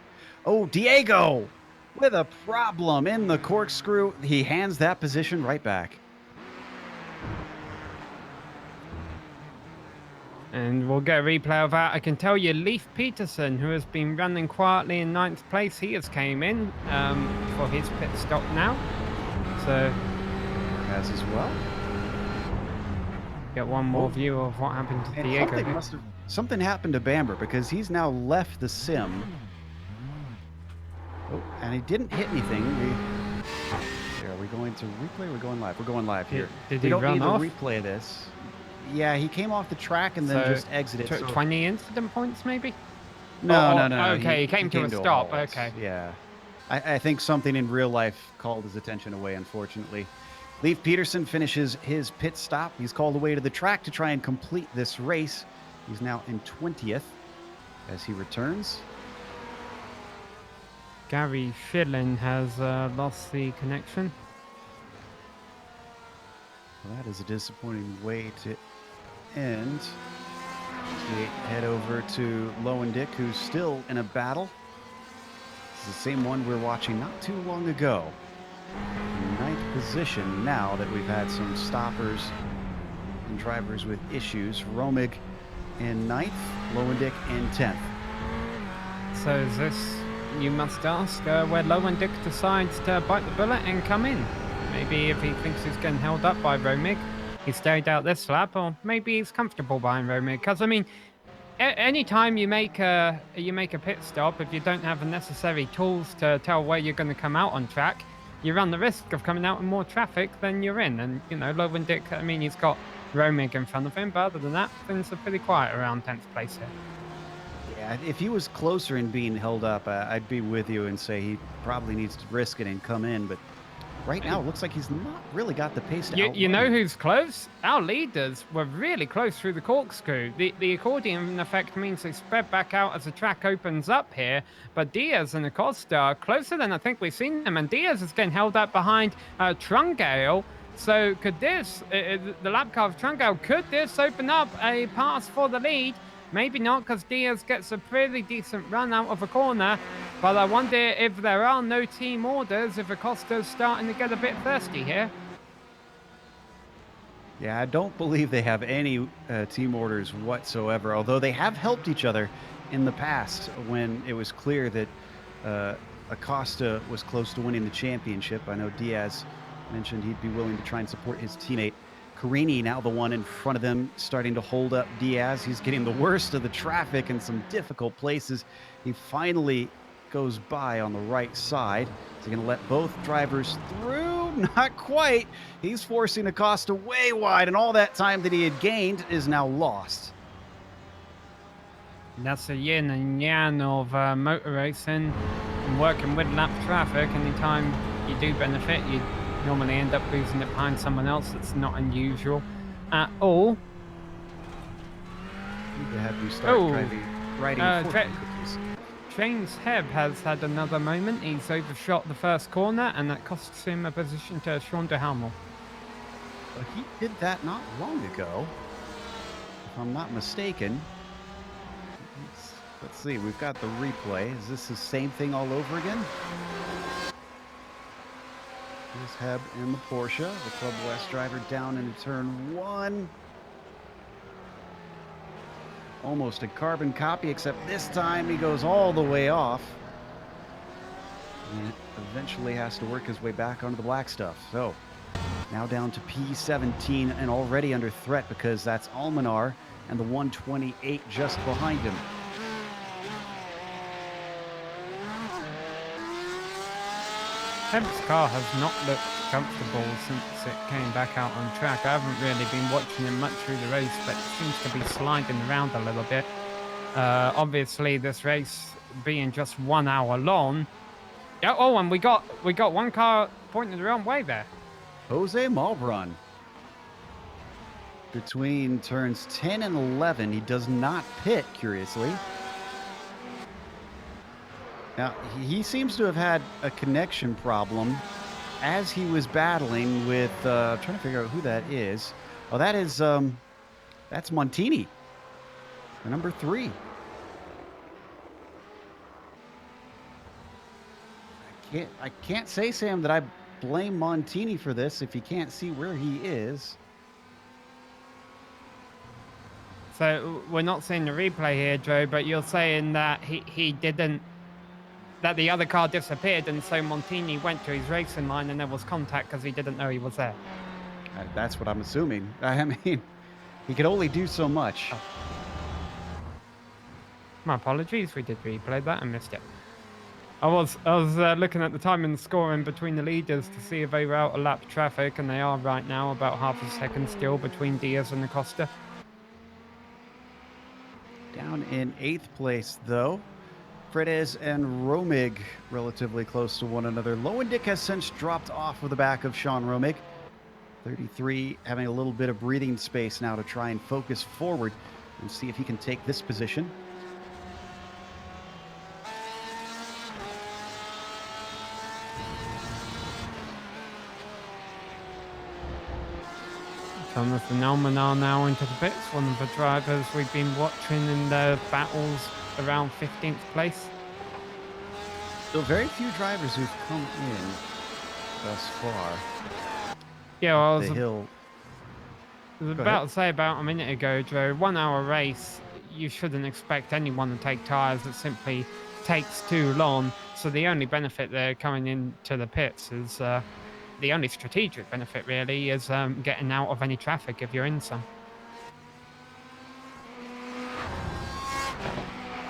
S3: Oh, Diego with a problem in the corkscrew. He hands that position right back.
S4: And we'll get a replay of that. I can tell you, Leif Peterson, who has been running quietly in 9th place, he has came in for his pit stop now. So,
S3: Has as well.
S4: Get one more view of what happened to
S3: And
S4: Diego.
S3: something happened to Bamber because he's now left the sim. Oh, and he didn't hit anything. Are we going to replay or are we going live? We're going live here.
S4: Did
S3: we
S4: he
S3: don't
S4: run
S3: need
S4: off?
S3: to replay this. Yeah, he came off the track and then just exited.
S4: 20 incident points, maybe?
S3: No.
S4: Okay, he came to a stop.
S3: halt.
S4: Okay.
S3: Yeah. I think something in real life called his attention away, unfortunately. Leif Peterson finishes his pit stop. He's called away to the track to try and complete this race. He's now in 20th as he returns.
S4: Gary Schilling has lost the connection.
S3: Well, that is a disappointing way to end. We head over to Lowendick, who's still in a battle. It's the same one we were watching not too long ago. In 9th position now that we've had some stoppers and drivers with issues. Romig in 9th, Lowendick in 10th.
S4: So is this, you must ask, where Lowendick decides to bite the bullet and come in? Maybe if he thinks he's getting held up by Romig, he stayed out this lap, or maybe he's comfortable behind Romig. Because I mean, anytime you make a pit stop, if you don't have the necessary tools to tell where you're going to come out on track, you run the risk of coming out in more traffic than you're in. And you know, Lowendick, I mean, he's got Romig in front of him, but other than that, things are pretty quiet around 10th place here.
S3: Yeah, if he was closer in being held up, I'd be with you and say he probably needs to risk it and come in. But right now, it looks like he's not really got the pace to
S4: You know who's close? Our leaders were really close through the corkscrew. The accordion effect means they spread back out as the track opens up here. But Diaz and Acosta are closer than I think we've seen them. And Diaz is getting held up behind Trungale. So could this, the lap car of Trungale, could this open up a pass for the lead? Maybe not, because Diaz gets a pretty decent run out of a corner. But I wonder if there are no team orders, if Acosta's starting to get a bit thirsty here.
S3: Yeah, I don't believe they have any team orders whatsoever, although they have helped each other in the past when it was clear that Acosta was close to winning the championship. I know Diaz mentioned he'd be willing to try and support his teammate. Carini, now the one in front of them, starting to hold up Diaz. He's getting the worst of the traffic in some difficult places. He finally goes by on the right side. Is he going to let both drivers through? Not quite. He's forcing Acosta way wide, and all that time that he had gained is now lost.
S4: That's the yin and yang of motor racing and working with lap traffic. Anytime you do benefit, you normally end up losing it behind someone else. That's not unusual at all.
S3: Need to have you start riding
S4: James Hebb has had another moment. He's overshot the first corner, and that costs him a position to Sean DeHamel.
S3: Well, he did that not long ago, if I'm not mistaken. Let's see, we've got the replay. Is this the same thing all over again? Here's Hebb in the Porsche, the Club West driver down into turn 1. Almost a carbon copy, except this time he goes all the way off. And eventually has to work his way back onto the black stuff. So, now down to P17 and already under threat because that's Almanar and the 128 just behind him.
S4: Hebb's car has not looked comfortable since it came back out on track. I haven't really been watching him much through the race, but it seems to be sliding around a little bit. Obviously, this race being just 1 hour long. Yeah, oh, and we got one car pointing the wrong way there.
S3: Jose Malbron. Between turns 10 and 11, he does not pit, curiously. Now, he seems to have had a connection problem as he was battling with, I'm trying to figure out who that is. Oh, that is, that's Montini, the number 3. I can't say, Sam, that I blame Montini for this if he can't see where he is.
S4: So we're not seeing the replay here, Joe, but you're saying that he didn't, that the other car disappeared, and so Montini went to his racing line and there was contact because he didn't know he was there.
S3: That's what I'm assuming. I mean, he could only do so much.
S4: My apologies, we did replay that and missed it. I was looking at the time and scoring between the leaders to see if they were out of lap traffic, and they are right now, about half a second still between Diaz and Acosta.
S3: Down in 8th place, though, Fredez and Romig relatively close to one another. Lowendick has since dropped off of the back of Sean Romig. 33 having a little bit of breathing space now to try and focus forward and see if he can take this position.
S4: Jonathan Elmanar now into the pits, one of the drivers we've been watching in the battles around 15th place.
S3: Still very few drivers who've come in thus far.
S4: Yeah, well,
S3: the hill.
S4: I was about to say about a minute ago, Joe, 1 hour race, you shouldn't expect anyone to take tyres. It simply takes too long. So the only benefit they're coming into the pits is the only strategic benefit really is getting out of any traffic if you're in some.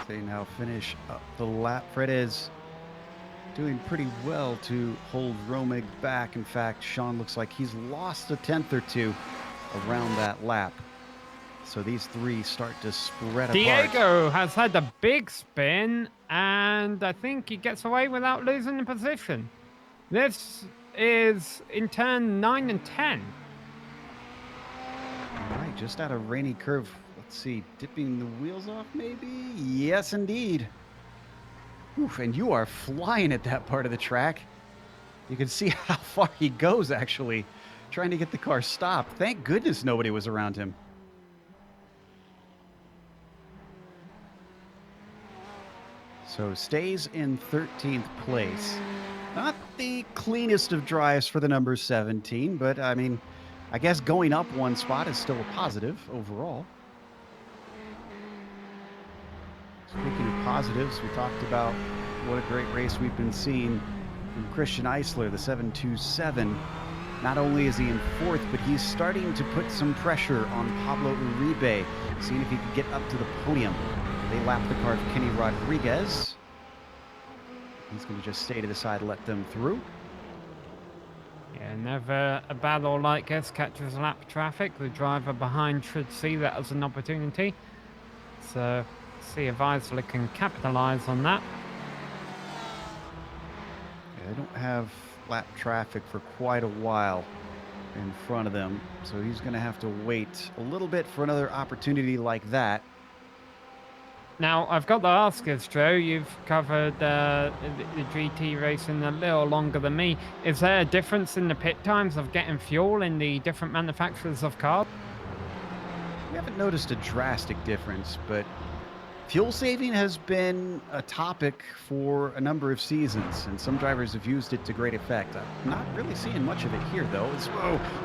S3: They now finish up the lap. Fred is doing pretty well to hold Romig back. In fact, Sean looks like he's lost a tenth or two around that lap. So these three start to spread apart.
S4: Diego has had a big spin, and I think he gets away without losing the position. This is in turn 9 and 10.
S3: All right, just out of rainy curve. Let's see, dipping the wheels off maybe? Yes, indeed. Oof, and you are flying at that part of the track. You can see how far he goes, actually, trying to get the car stopped. Thank goodness nobody was around him. So stays in 13th place. Not the cleanest of drives for the number 17, but I mean, I guess going up one spot is still a positive overall. Speaking of positives, we talked about what a great race we've been seeing from Christian Eisler, the 727. Not only is he in 4th, but he's starting to put some pressure on Pablo Uribe, seeing if he could get up to the podium. They lap the car of Kenny Rodriguez. He's going to just stay to the side, let them through.
S4: Yeah, never a battle like this catches lap traffic. The driver behind should see that as an opportunity. So, see if Eisler can capitalize on that.
S3: Yeah, they don't have lap traffic for quite a while in front of them, so he's going to have to wait a little bit for another opportunity like that.
S4: Now, I've got to ask this, Joe. You've covered the GT racing a little longer than me. Is there a difference in the pit times of getting fuel in the different manufacturers of cars?
S3: We haven't noticed a drastic difference, but fuel saving has been a topic for a number of seasons, and some drivers have used it to great effect. I'm not really seeing much of it here, though.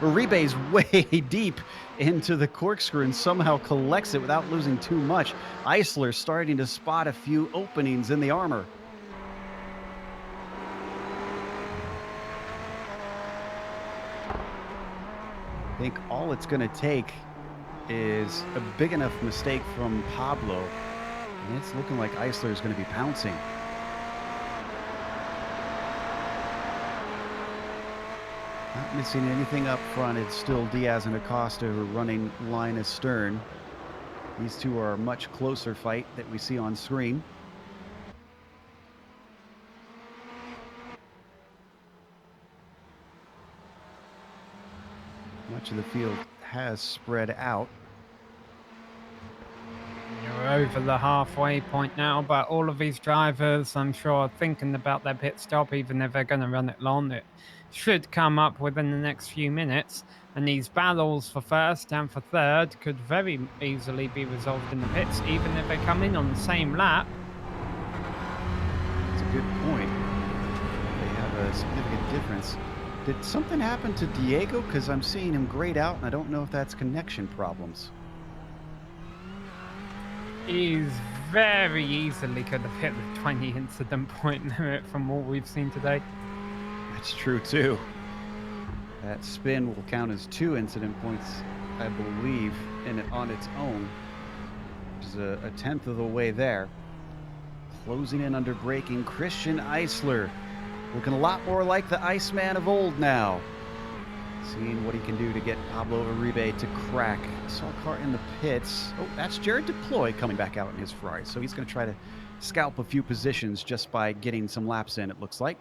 S3: Uribe's way deep into the corkscrew and somehow collects it without losing too much. Eisler starting to spot a few openings in the armor. I think all it's going to take is a big enough mistake from Pablo, and it's looking like Eisler is going to be pouncing. Not missing anything up front. It's still Diaz and Acosta who are running line astern. These two are a much closer fight that we see on screen. Much of the field has spread out.
S4: You're over the halfway point now, but all of these drivers, I'm sure, are thinking about their pit stop, even if they're going to run it long. It should come up within the next few minutes, and these battles for first and for third could very easily be resolved in the pits, even if they come in on the same lap.
S3: That's a good point. They significant difference. Did something happen to Diego? Because I'm seeing him grayed out, and I don't know if that's connection problems.
S4: He's very easily could have hit the 20 incident point limit from what we've seen today.
S3: That's true, too. That spin will count as 2 incident points, I believe, on its own, which is a tenth of the way there. Closing in under braking, Christian Eisler, looking a lot more like the Iceman of old now. Seeing what he can do to get Pablo Uribe to crack. Saw a car in the pits. Oh, that's Jared Deploy coming back out in his Ferrari. So he's going to try to scalp a few positions just by getting some laps in, it looks like.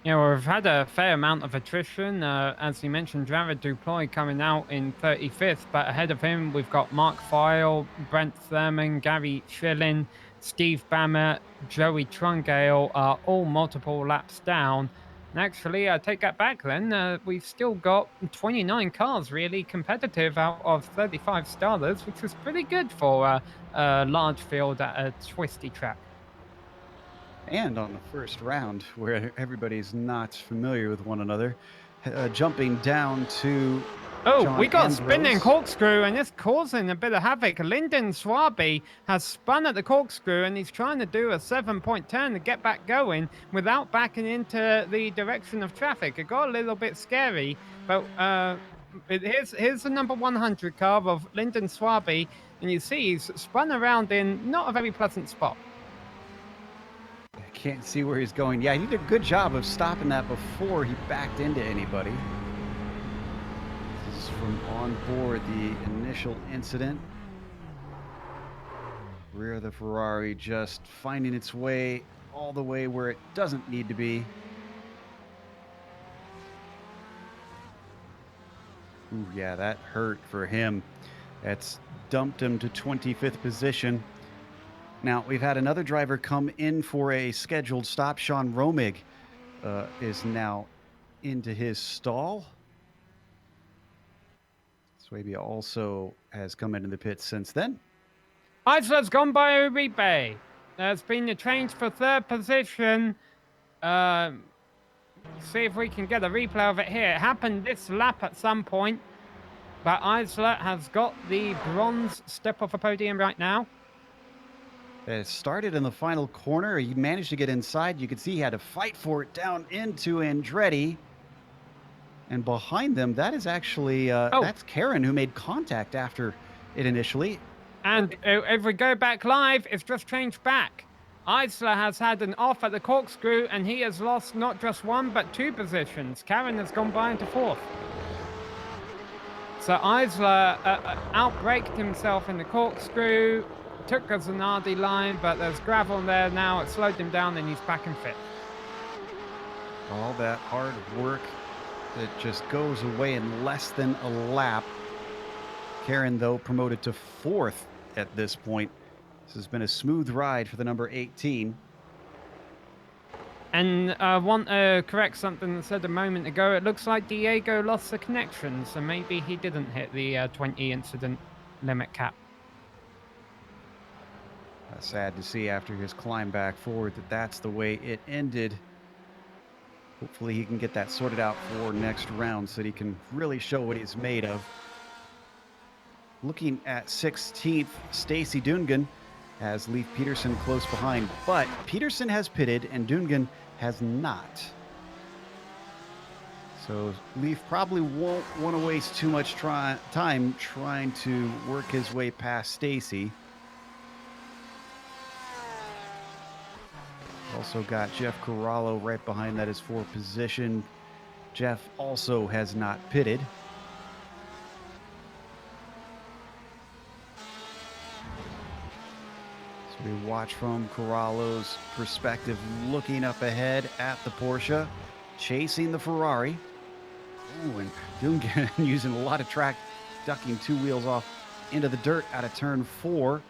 S4: Yeah, we've had a fair amount of attrition. As you mentioned, Jared Duploy coming out in 35th, but ahead of him, we've got Mark Feil, Brent Thurman, Gary Schilling, Steve Bammer, Joey Trungale are all multiple laps down. And actually, I take that back then. We've still got 29 cars really competitive out of 35 starters, which was pretty good for a large field at a twisty track.
S3: And on the first round, where everybody's not familiar with one another, jumping down to
S4: Oh,
S3: John
S4: we got
S3: Ambrose.
S4: spinning corkscrew, and it's causing a bit of havoc. Lyndon Swaby has spun at the corkscrew, and he's trying to do a 7-point turn to get back going without backing into the direction of traffic. It got a little bit scary, but here's the number 100 car of Lyndon Swaby, and you see he's spun around in not a very pleasant spot.
S3: I can't see where he's going. Yeah, he did a good job of stopping that before he backed into anybody. This is from on board the initial incident. Rear of the Ferrari just finding its way all the way where it doesn't need to be. Ooh, yeah, that hurt for him. That's dumped him to 25th position. Now, we've had another driver come in for a scheduled stop. Sean Romig is now into his stall. Swaby also has come into the pits since then.
S4: Eisler's gone by Uribe. There's been a change for third position. See if we can get a replay of it here. It happened this lap at some point, but Eisler has got the bronze step off a podium right now.
S3: It started in the final corner. He managed to get inside. You could see he had to fight for it down into Andretti. And behind them, that is actually, that's Karen who made contact after it initially.
S4: And if we go back live, it's just changed back. Eisler has had an off at the corkscrew, and he has lost not just 1, but 2 positions. Karen has gone by into 4th. So Eisler outbraked himself in the corkscrew, took a Zanardi line, but there's gravel there now. It slowed him down, and he's back in 5th.
S3: All that hard work that just goes away in less than a lap. Karen, though, promoted to 4th at this point. This has been a smooth ride for the number 18.
S4: And I want to correct something that said a moment ago. It looks like Diego lost the connection, so maybe he didn't hit the 20 incident limit cap.
S3: Sad to see after his climb back forward that's the way it ended. Hopefully he can get that sorted out for next round so that he can really show what he's made of. Looking at 16th, Stacy Dungan has Leif Peterson close behind, but Peterson has pitted and Dungan has not. So Leif probably won't want to waste too much time trying to work his way past Stacy. Also got Jeff Corallo right behind that is for position. Jeff also has not pitted. So we watch from Corallo's perspective, looking up ahead at the Porsche, chasing the Ferrari. Ooh, and Dungan using a lot of track, ducking 2 wheels off into the dirt out of turn 4.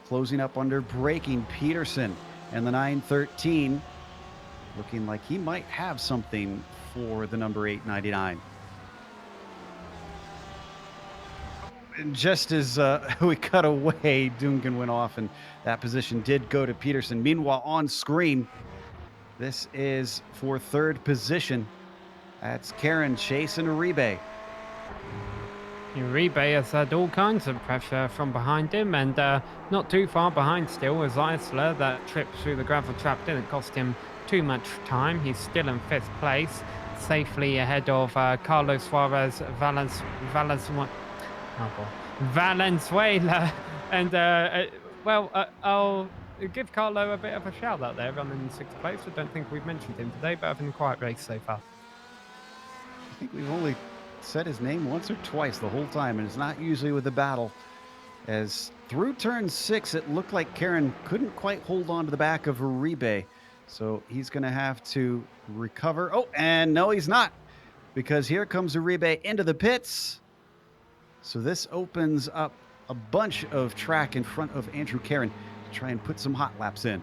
S3: Closing up under braking, Peterson. And the 913 looking like he might have something for the number 899. And just as we cut away, Dungan went off, and that position did go to Peterson. Meanwhile, on screen, This is for third position. That's Karen chasing Uribe.
S4: Uribe has had all kinds of pressure from behind him, and not too far behind still is Isla. That trip through the gravel trap didn't cost him too much time. He's still in 5th place, safely ahead of Carlos Suarez Valenzuela. And, I'll give Carlo a bit of a shout out there, running in 6th place. I don't think we've mentioned him today, but having a quiet race so far.
S3: I think we've only said his name once or twice the whole time, and it's not usually with the battle. As through turn 6, it looked like Karen couldn't quite hold on to the back of Uribe, so he's going to have to recover. Oh, and no, he's not, because here comes Uribe into the pits. So this opens up a bunch of track in front of Andrew Karen to try and put some hot laps in.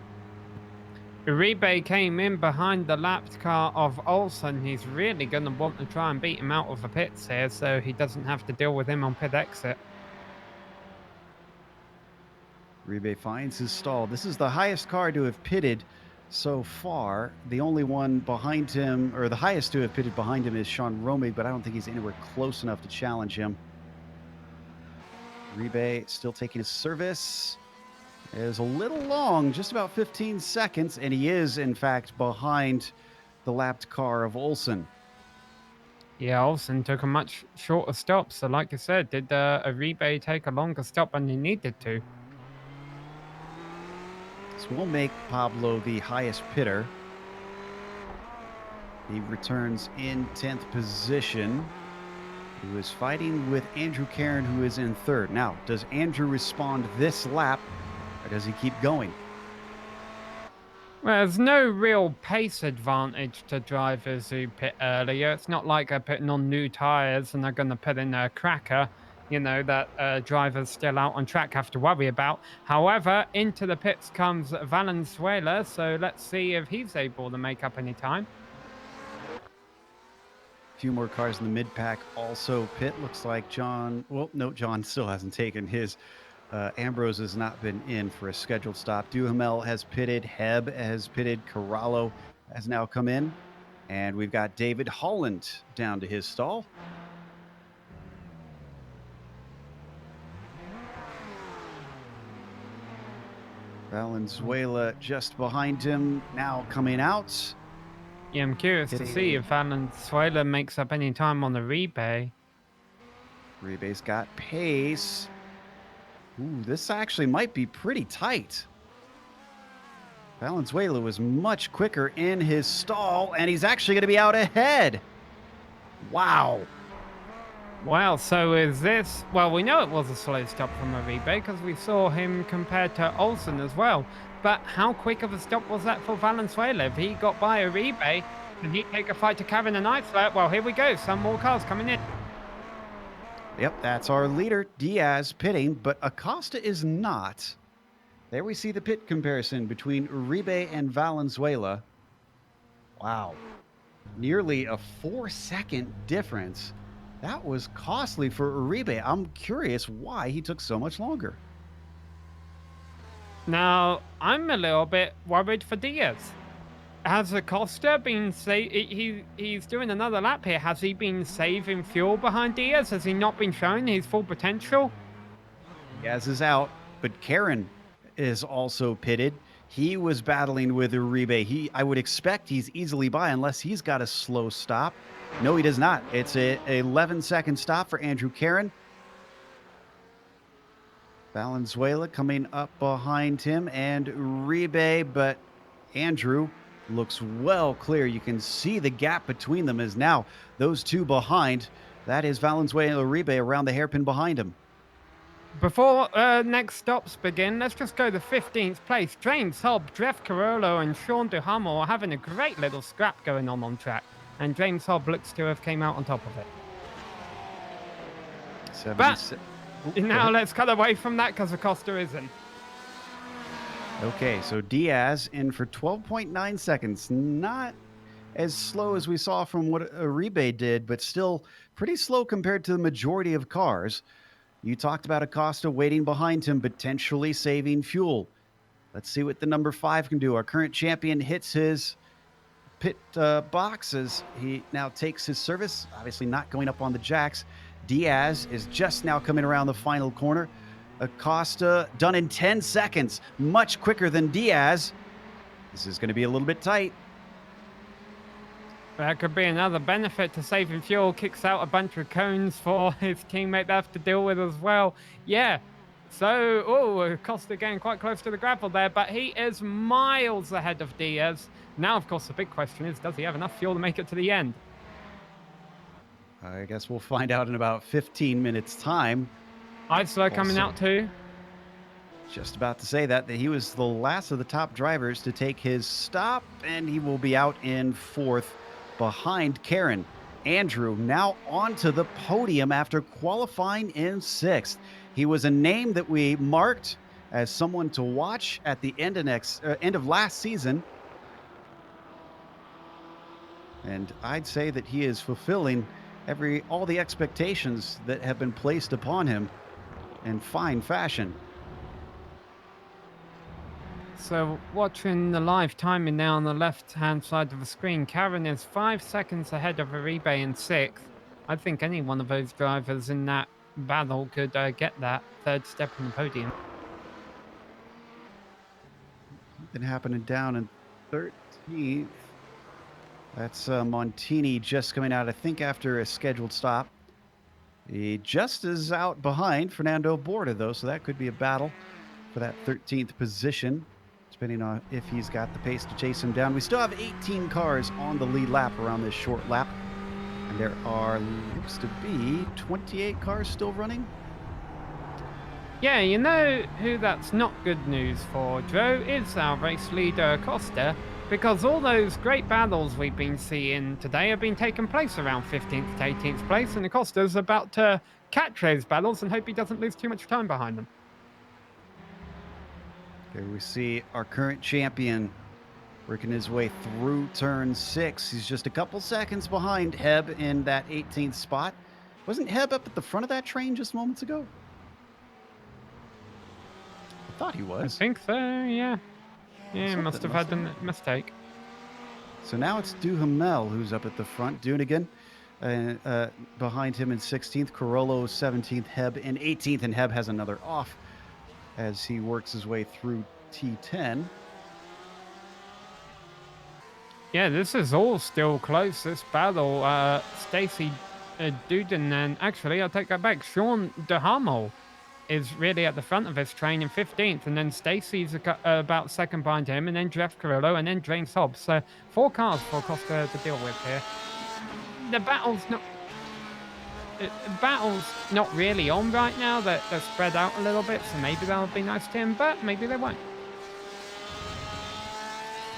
S4: Uribe came in behind the lapped car of Olsen. He's really going to want to try and beat him out of the pits here, so he doesn't have to deal with him on pit exit.
S3: Uribe finds his stall. This is the highest car to have pitted so far. The only one behind him, or the highest to have pitted behind him, is Sean Romig, but I don't think he's anywhere close enough to challenge him. Uribe still taking his service. It is a little long, just about 15 seconds, and he is, in fact, behind the lapped car of Olsen.
S4: Yeah, Olsen took a much shorter stop, so like I said, did Uribe take a longer stop than he needed to?
S3: This will make Pablo the highest pitter. He returns in 10th position. He was fighting with Andrew Karen, who is in 3rd. Now, does Andrew respond this lap, or does he keep going?
S4: Well, there's no real pace advantage to drivers who pit earlier. It's not like they're putting on new tyres and they're going to put in a cracker, you know, that drivers still out on track have to worry about. However, into the pits comes Valenzuela, so let's see if he's able to make up any time.
S3: A few more cars in the mid-pack also pit. Looks like John... Well, no, John still hasn't taken his. Ambrose has not been in for a scheduled stop. Duhamel has pitted. Heb has pitted. Corralo has now come in. And we've got David Holland down to his stall. Valenzuela just behind him, now coming out.
S4: Yeah, I'm curious to see if Valenzuela makes up any time on the Uribe.
S3: Uribe's got pace. Ooh, this actually might be pretty tight. Valenzuela was much quicker in his stall, and he's actually going to be out ahead. Wow.
S4: Wow, so is this... Well, we know it was a slow stop from Uribe because we saw him compared to Olsen as well. But how quick of a stop was that for Valenzuela? If he got by Uribe, can he take a fight to Kevin and Eifler? Well, here we go. Some more cars coming in.
S3: Yep, that's our leader, Diaz, pitting, but Acosta is not. There we see the pit comparison between Uribe and Valenzuela. Wow. Nearly a 4-second difference. That was costly for Uribe. I'm curious why he took so much longer.
S4: Now, I'm a little bit worried for Diaz. Has Acosta been he's doing another lap here. Has he been saving fuel behind Diaz? Has he not been showing his full potential?
S3: Diaz is out, but Karen is also pitted. He was battling with Uribe. I would expect he's easily by unless he's got a slow stop. No, he does not. It's a 11-second stop for Andrew Karen. Valenzuela coming up behind him and Uribe, but Andrew looks well clear. You can see the gap between them is now those two behind. That is Valenzuela and Uribe around the hairpin behind him.
S4: Before next stops begin, let's just go to 15th place. James Hobb, Jeff Carollo, and Sean Duhamel are having a great little scrap going on track. And James Hobb looks to have came out on top of it. But now let's cut away from that because Acosta isn't.
S3: Okay, so Diaz in for 12.9 seconds. Not as slow as we saw from what Uribe did, but still pretty slow compared to the majority of cars. You talked about Acosta waiting behind him, potentially saving fuel. Let's see what the number 5 can do. Our current champion hits his pit box as he now takes his service, obviously not going up on the jacks. Diaz is just now coming around the final corner. Acosta done in 10 seconds, much quicker than Diaz. This is going to be a little bit tight.
S4: That could be another benefit to saving fuel. Kicks out a bunch of cones for his teammate to have to deal with as well. Yeah. So, Acosta getting quite close to the gravel there, but he is miles ahead of Diaz. Now, of course, the big question is, does he have enough fuel to make it to the end?
S3: I guess we'll find out in about 15 minutes' time.
S4: Eisler coming out too.
S3: Just about to say that he was the last of the top drivers to take his stop, and he will be out in fourth behind Karen. Andrew now onto the podium after qualifying in sixth. He was a name that we marked as someone to watch at the end of last season. And I'd say that he is fulfilling all the expectations that have been placed upon him in fine fashion.
S4: So watching the live timing now on the left-hand side of the screen, Karen is 5 seconds ahead of Uribe in sixth. I think any one of those drivers in that battle could get that third step on the podium.
S3: Something happening down in 13th. That's Montini just coming out, I think, after a scheduled stop. He just is out behind Fernando Borda, though, so that could be a battle for that 13th position, depending on if he's got the pace to chase him down. We still have 18 cars on the lead lap around this short lap, and there looks to be 28 cars still running.
S4: Yeah, you know who that's not good news for, Joe? It's our race leader, Acosta, because all those great battles we've been seeing today have been taking place around 15th to 18th place, and Acosta's about to catch those battles and hope he doesn't lose too much time behind them.
S3: Here we see our current champion working his way through turn 6. He's just a couple seconds behind Heb in that 18th spot. Wasn't Heb up at the front of that train just moments ago? I thought he was.
S4: I think so, yeah. Yeah,
S3: Something
S4: must have had a mistake.
S3: So now it's Duhamel who's up at the front. Dunigan behind him in 16th. Carollo 17th. Heb in 18th. And Heb has another off as he works his way through T10.
S4: Yeah, this is all still close, this battle. Stacy Duden, and actually, I'll take that back. Sean Duhamel is really at the front of his train in 15th, and then Stacy's about second behind him, and then Jeff Carrillo, and then James Hobbs. So 4 cars for Costa to deal with here. The battle's not really on right now. They're spread out a little bit, so maybe that'll be nice to him, but maybe they won't.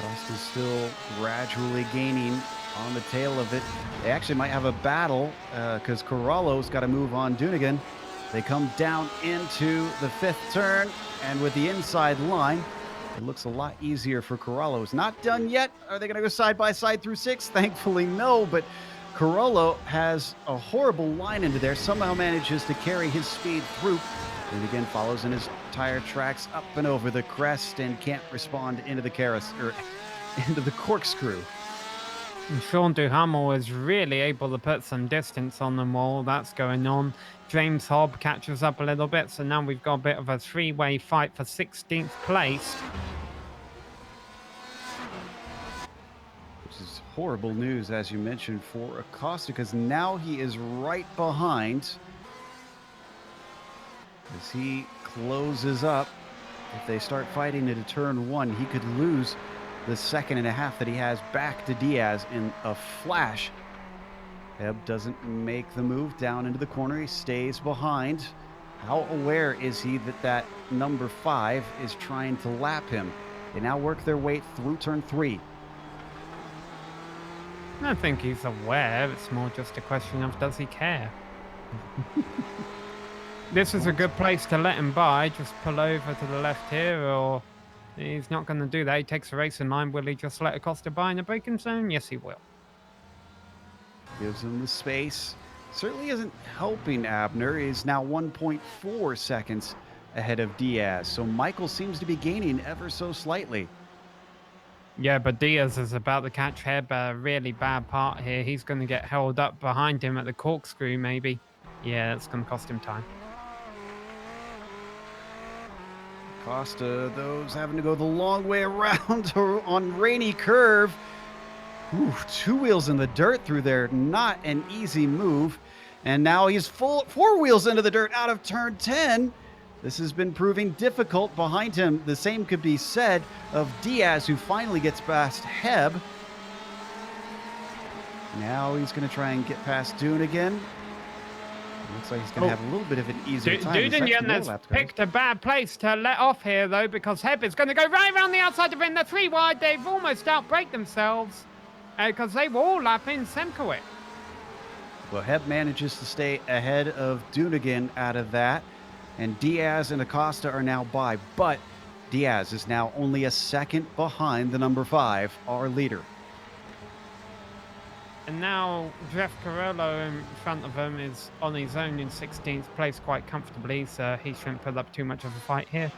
S3: Costa's still gradually gaining on the tail of it. They actually might have a battle because Carrillo's got to move on Dunigan. They come down into the 5th turn, and with the inside line, it looks a lot easier for Carrillo. It's not done yet. Are they going to go side by side through 6? Thankfully, no, but Carrillo has a horrible line into there, somehow manages to carry his speed through, and again follows in his tire tracks up and over the crest and can't respond into the into the corkscrew.
S4: And Sean Duhamel is really able to put some distance on them while that's going on. James Hobb catches up a little bit, so now we've got a bit of a 3-way fight for 16th place.
S3: Which is horrible news, as you mentioned, for Acosta, because now he is right behind as he closes up. If they start fighting into turn 1, he could lose the 2.5 seconds that he has back to Diaz in a flash. Heb doesn't make the move down into the corner. He stays behind. How aware is he that number 5 is trying to lap him? They now work their way through turn 3.
S4: I think he's aware. It's more just a question of does he care? This is a good place to let him by. Just pull over to the left here, or he's not going to do that. He takes the race in mind. Will he just let Acosta by in the braking zone? Yes, he will.
S3: Gives him the space. Certainly isn't helping Abner. He's now 1.4 seconds ahead of Diaz. So Michael seems to be gaining ever so slightly.
S4: Yeah, but Diaz is about to catch Heb a really bad part here. He's going to get held up behind him at the corkscrew, maybe. Yeah, that's going to cost him time.
S3: Costa, those having to go the long way around on rainy curve. Ooh, 2 wheels in the dirt through there. Not an easy move. And now he's 4 wheels into the dirt out of turn 10. This has been proving difficult behind him. The same could be said of Diaz, who finally gets past Heb. Now he's going to try and get past Dune again. Looks like he's going to have a little bit of an easier time.
S4: Dudenian has picked a bad place to let off here, though, because Heb is going to go right around the outside of him. They're 3 wide. They've almost outbraked themselves because they were all lapping Semkowicz.
S3: Well, Heb manages to stay ahead of Dunigan out of that. And Diaz and Acosta are now by. But Diaz is now only a second behind the number 5, our leader.
S4: And now Jeff Carollo in front of him is on his own in 16th place quite comfortably, so he shouldn't put up too much of a fight here.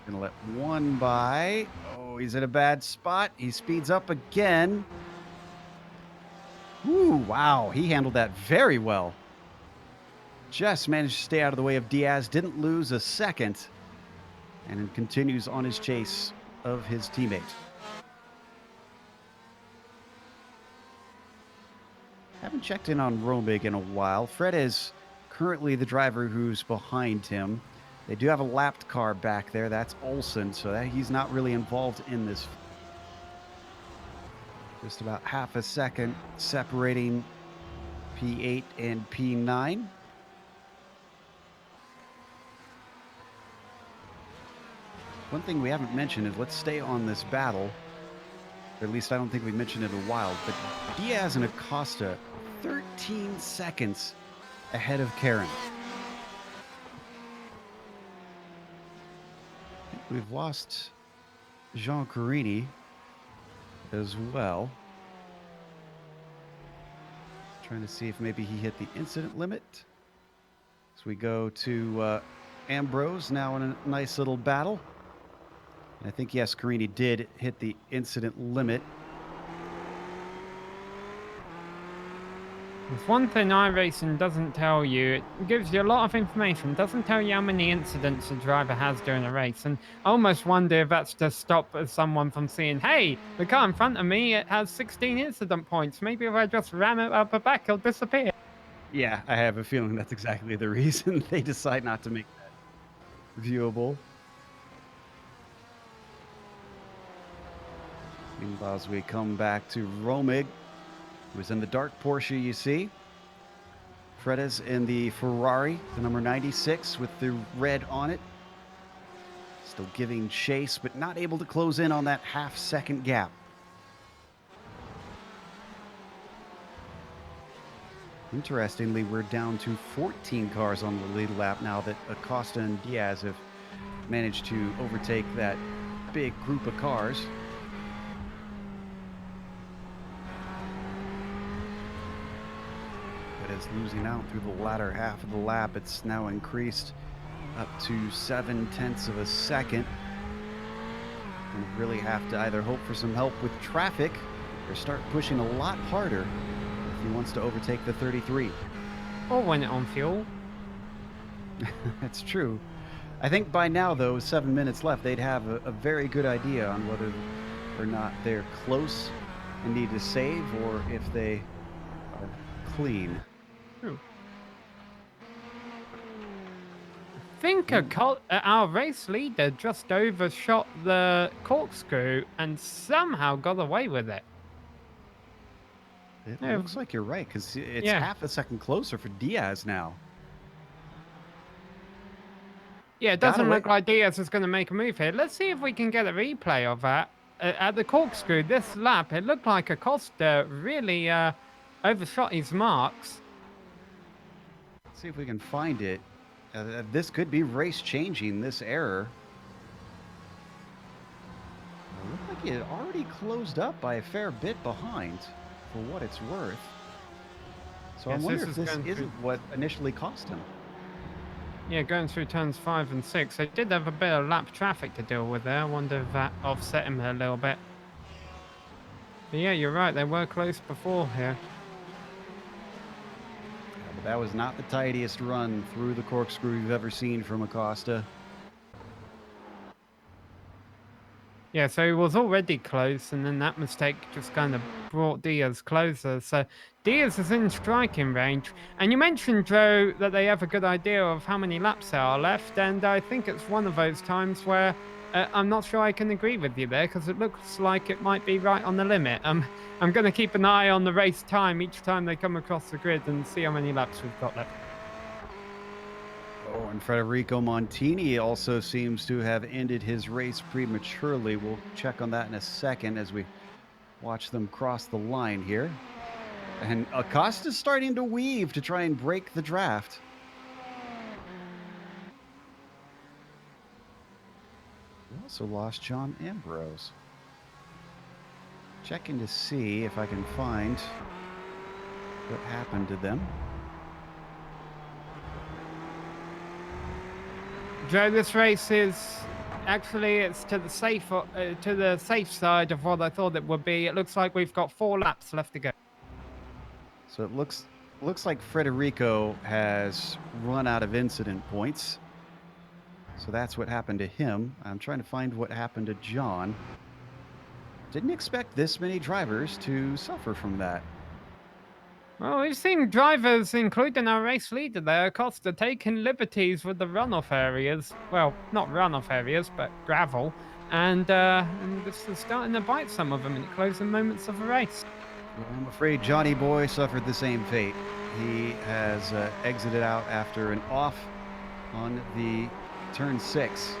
S3: Gonna let one by. Oh, he's in a bad spot. He speeds up again. Ooh, wow, he handled that very well. Just managed to stay out of the way of Diaz, didn't lose a second, and continues on his chase of his teammate. Haven't checked in on Romig in a while. Fred is currently the driver who's behind him. They do have a lapped car back there. That's Olsen, so he's not really involved in this. Just about half a second separating P8 and P9. One thing we haven't mentioned is let's stay on this battle. Or at least I don't think we mentioned it in a while. But Diaz and Acosta, 13 seconds ahead of Karen. We've lost Jean Carini as well. Trying to see if maybe he hit the incident limit. So we go to Ambrose now in a nice little battle. And I think, yes, Carini did hit the incident limit.
S4: There's one thing iRacing doesn't tell you. It gives you a lot of information. It doesn't tell you how many incidents a driver has during a race. And I almost wonder if that's to stop someone from seeing, hey, the car in front of me, it has 16 incident points. Maybe if I just ram it up the back, it'll disappear.
S3: Yeah, I have a feeling that's exactly the reason they decide not to make that viewable. Meanwhile, as we come back to Romig, who's in the dark Porsche, you see. Freda's in the Ferrari, the number 96 with the red on it. Still giving chase, but not able to close in on that half-second gap. Interestingly, we're down to 14 cars on the lead lap now that Acosta and Diaz have managed to overtake that big group of cars. Is losing out through the latter half of the lap. It's now increased up to 0.7 of a second. And really have to either hope for some help with traffic or start pushing a lot harder if he wants to overtake the 33.
S4: Or win it on fuel.
S3: That's true. I think by now, though, with 7 minutes left, they'd have a very good idea on whether or not they're close and need to save or if they are clean.
S4: True. I think our race leader just overshot the corkscrew and somehow got away with it.
S3: It looks like you're right, because it's half a second closer for Diaz now.
S4: Yeah, it doesn't look like Diaz is going to make a move here. Let's see if we can get a replay of that. At the corkscrew, this lap, it looked like Acosta really overshot his marks.
S3: See if we can find it. This could be race changing, this error. It looked like it had already closed up by a fair bit behind, for what it's worth. So I wonder if this isn't what initially cost him.
S4: Yeah, going through turns 5 and 6. They did have a bit of lap traffic to deal with there. I wonder if that offset him a little bit. But yeah, you're right. They were close before here.
S3: But that was not the tidiest run through the corkscrew you've ever seen from Acosta.
S4: Yeah, so he was already close, and then that mistake just kind of brought Diaz closer. So Diaz is in striking range. And you mentioned, Joe, that they have a good idea of how many laps there are left, and I think it's one of those times where I'm not sure I can agree with you there, because it looks like it might be right on the limit. I'm going to keep an eye on the race time each time they come across the grid and see how many laps we've got left.
S3: Oh, and Federico Montini also seems to have ended his race prematurely. We'll check on that in a second as we watch them cross the line here. And Acosta's starting to weave to try and break the draft. We also lost John Ambrose. Checking to see if I can find what happened to them.
S4: Joe, this race is actually it's to the safe side of what I thought it would be. It looks like we've got 4 laps left to go.
S3: So it looks like Federico has run out of incident points. So that's what happened to him. I'm trying to find what happened to John. Didn't expect this many drivers to suffer from that.
S4: Well, we've seen drivers, including our race leader there, Costa, taking liberties with the runoff areas. Well, not runoff areas, but gravel. And this is starting to bite some of them in the closing moments of the race.
S3: Well, I'm afraid Johnny Boy suffered the same fate. He has exited out after an off on the turn 6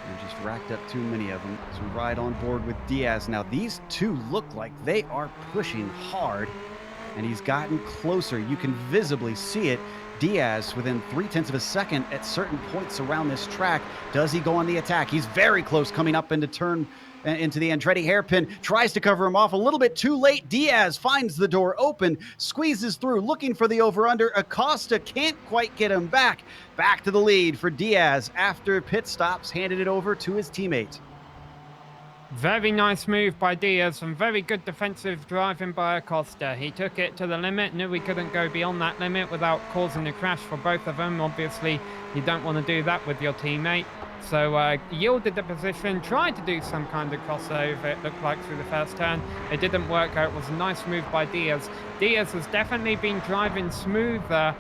S3: and just racked up too many of them. So ride on board with Diaz. Now, these two look like they are pushing hard, and he's gotten closer. You can visibly see it. Diaz within 0.3 of a second at certain points around this track. Does he go on the attack? He's very close coming up into the Andretti hairpin, tries to cover him off a little bit too late. Diaz finds the door open, squeezes through, looking for the over-under. Acosta can't quite get him back. Back to the lead for Diaz after pit stops, handed it over to his teammate.
S4: Very nice move by Diaz and very good defensive driving by Acosta. He took it to the limit, knew he couldn't go beyond that limit without causing a crash for both of them. Obviously, you don't want to do that with your teammate. So yielded the position, tried to do some kind of crossover, it looked like, through the first turn. It didn't work out. It was a nice move by Diaz. Diaz has definitely been driving smoother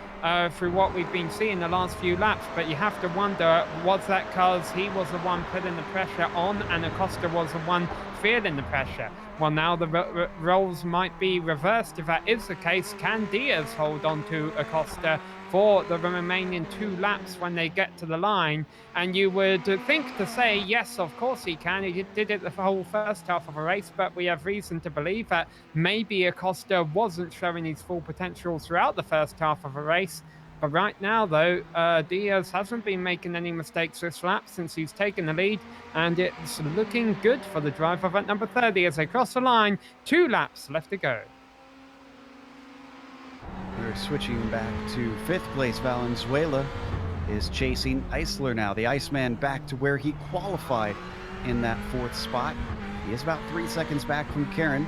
S4: through what we've been seeing the last few laps, but you have to wonder, was that because he was the one putting the pressure on and Acosta was the one feeling the pressure? Well, now the roles might be reversed. If that is the case, can Diaz hold on to Acosta for the remaining 2 laps when they get to the line? And you would think to say, yes, of course he can. He did it the whole first half of a race, but we have reason to believe that maybe Acosta wasn't showing his full potential throughout the first half of a race. But right now, though, Diaz hasn't been making any mistakes this lap since he's taken the lead, and it's looking good for the driver at number 30 as they cross the line. 2 laps left to go.
S3: We're switching back to 5th place. Valenzuela is chasing Eisler now. The Iceman back to where he qualified in that 4th spot. He is about 3 seconds back from Karen.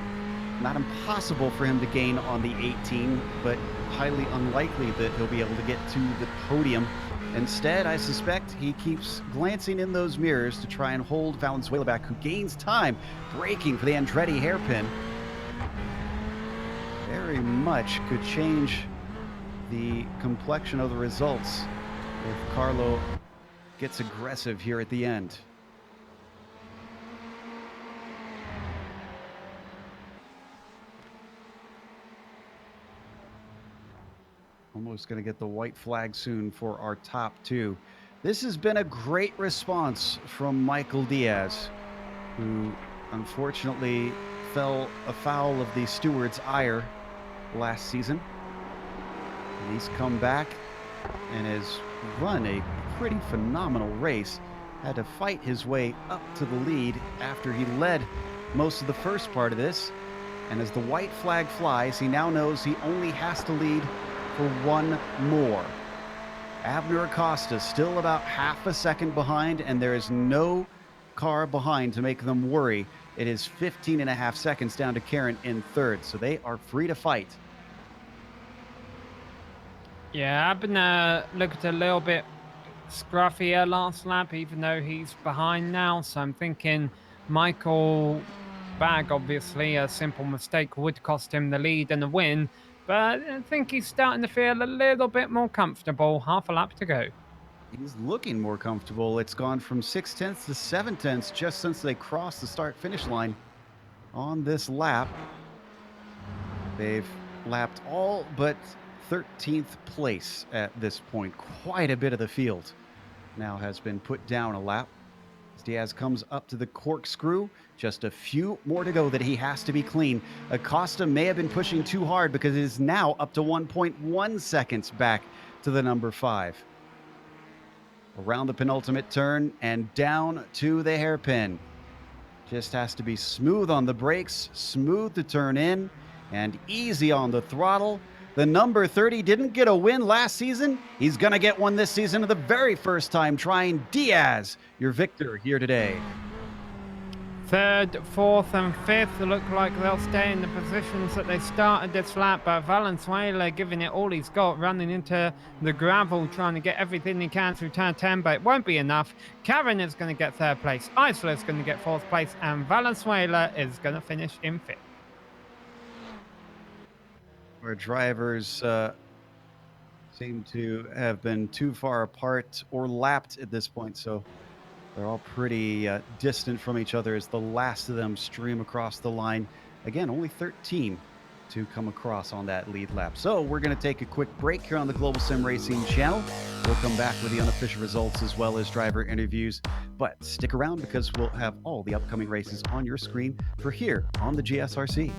S3: Not impossible for him to gain on the 18, but highly unlikely that he'll be able to get to the podium. Instead, I suspect he keeps glancing in those mirrors to try and hold Valenzuela back, who gains time, braking for the Andretti hairpin. Very much could change the complexion of the results if Carlo gets aggressive here at the end. Almost going to get the white flag soon for our top 2. This has been a great response from Michael Diaz, who unfortunately fell afoul of the steward's ire last season. And he's come back and has run a pretty phenomenal race. Had to fight his way up to the lead after he led most of the first part of this. And as the white flag flies, he now knows he only has to lead for 1 more. Abner Acosta still about half a second behind, and there is no car behind to make them worry It is 15 and a half seconds down to Karen in third, so they are free to fight.
S4: Yeah, Abner looked a little bit scruffier last lap, even though he's behind now. So I'm thinking Michael Bag, obviously, a simple mistake would cost him the lead and the win. But I think he's starting to feel a little bit more comfortable. Half a lap to go.
S3: He's looking more comfortable. It's gone from 6/10 to 7/10 just since they crossed the start-finish line on this lap. They've lapped all but 13th place at this point. Quite a bit of the field now has been put down a lap. As Diaz comes up to the corkscrew, just a few more to go that he has to be clean. Acosta may have been pushing too hard because it is now up to 1.1 seconds back to the number 5. Around the penultimate turn and down to the hairpin. Just has to be smooth on the brakes, smooth to turn in, and easy on the throttle. The number 30 didn't get a win last season. He's going to get one this season for the very first time, trying Diaz, your victor here today.
S4: Third, fourth, and fifth look like they'll stay in the positions that they started this lap, but Valenzuela giving it all he's got, running into the gravel, trying to get everything he can through turn 10, but it won't be enough. Karen is going to get third place, Isla is going to get fourth place, and Valenzuela is going to finish in fifth.
S3: Our drivers seem to have been too far apart or lapped at this point, so they're all pretty distant from each other as the last of them stream across the line. Again, only 13 to come across on that lead lap. So we're going to take a quick break here on the Global Sim Racing channel. We'll come back with the unofficial results as well as driver interviews. But stick around because we'll have all the upcoming races on your screen for here on the GSRC.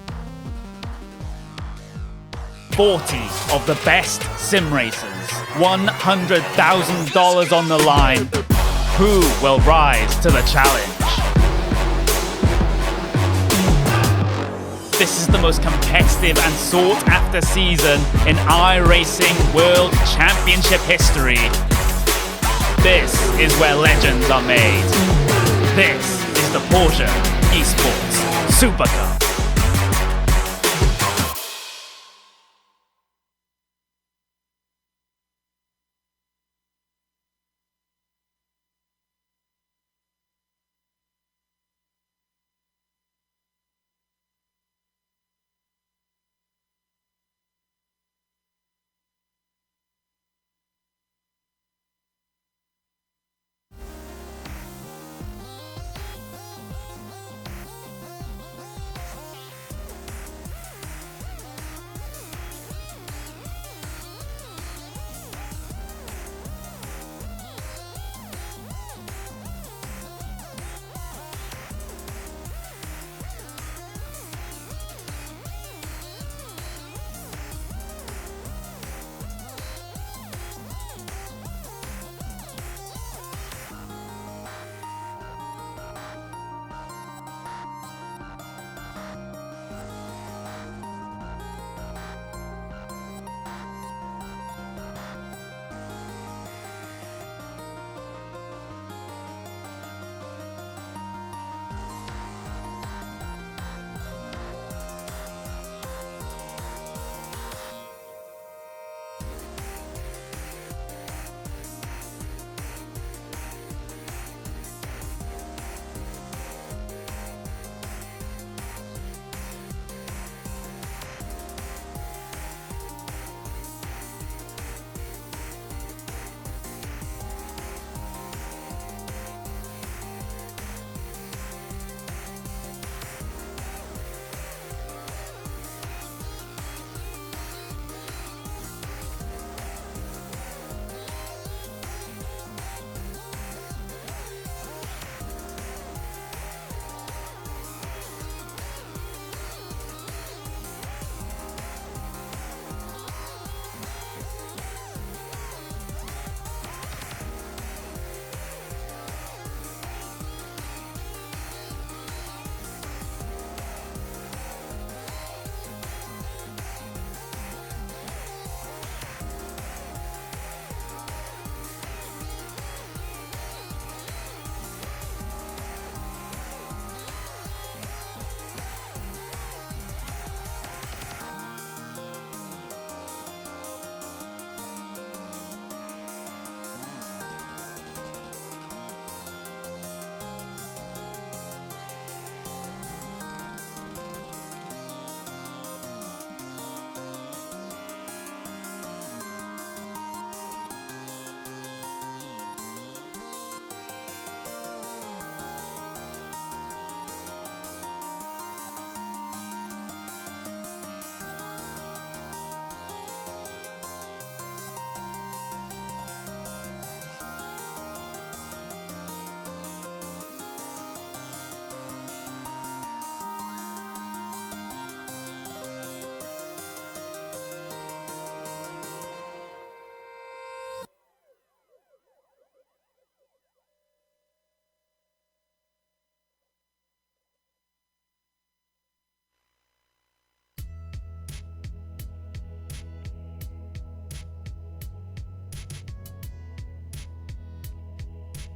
S5: 40 of the best sim racers, $100,000 on the line. Who will rise to the challenge? This is the most competitive and sought-after season in iRacing World Championship history. This is where legends are made. This is the Porsche Esports Super Cup.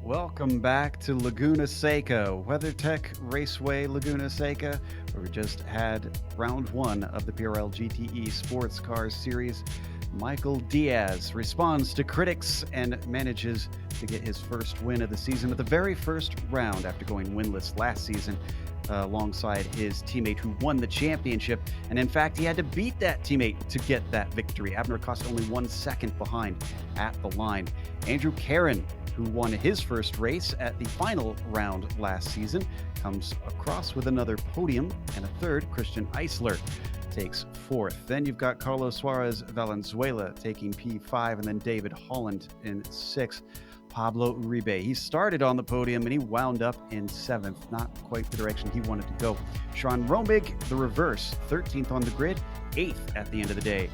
S3: Welcome back to Laguna Seca, WeatherTech Raceway Laguna Seca, where we just had round one of the PRL GTE Sports Cars Series. Michael Diaz responds to critics and manages to get his first win of the season at the very first round after going winless last season alongside his teammate who won the championship. And in fact, he had to beat that teammate to get that victory. Abner Acosta only 1 second behind at the line. Andrew Caron, who won his first race at the final round last season, comes across with another podium, and a third, Christian Eisler, takes fourth. Then you've got Carlos Suarez Valenzuela taking P5, and then David Holland in sixth. Pablo Uribe, he started on the podium and he wound up in seventh, not quite the direction he wanted to go. Sean Romig, the reverse, 13th on the grid, 8th at the end of the day.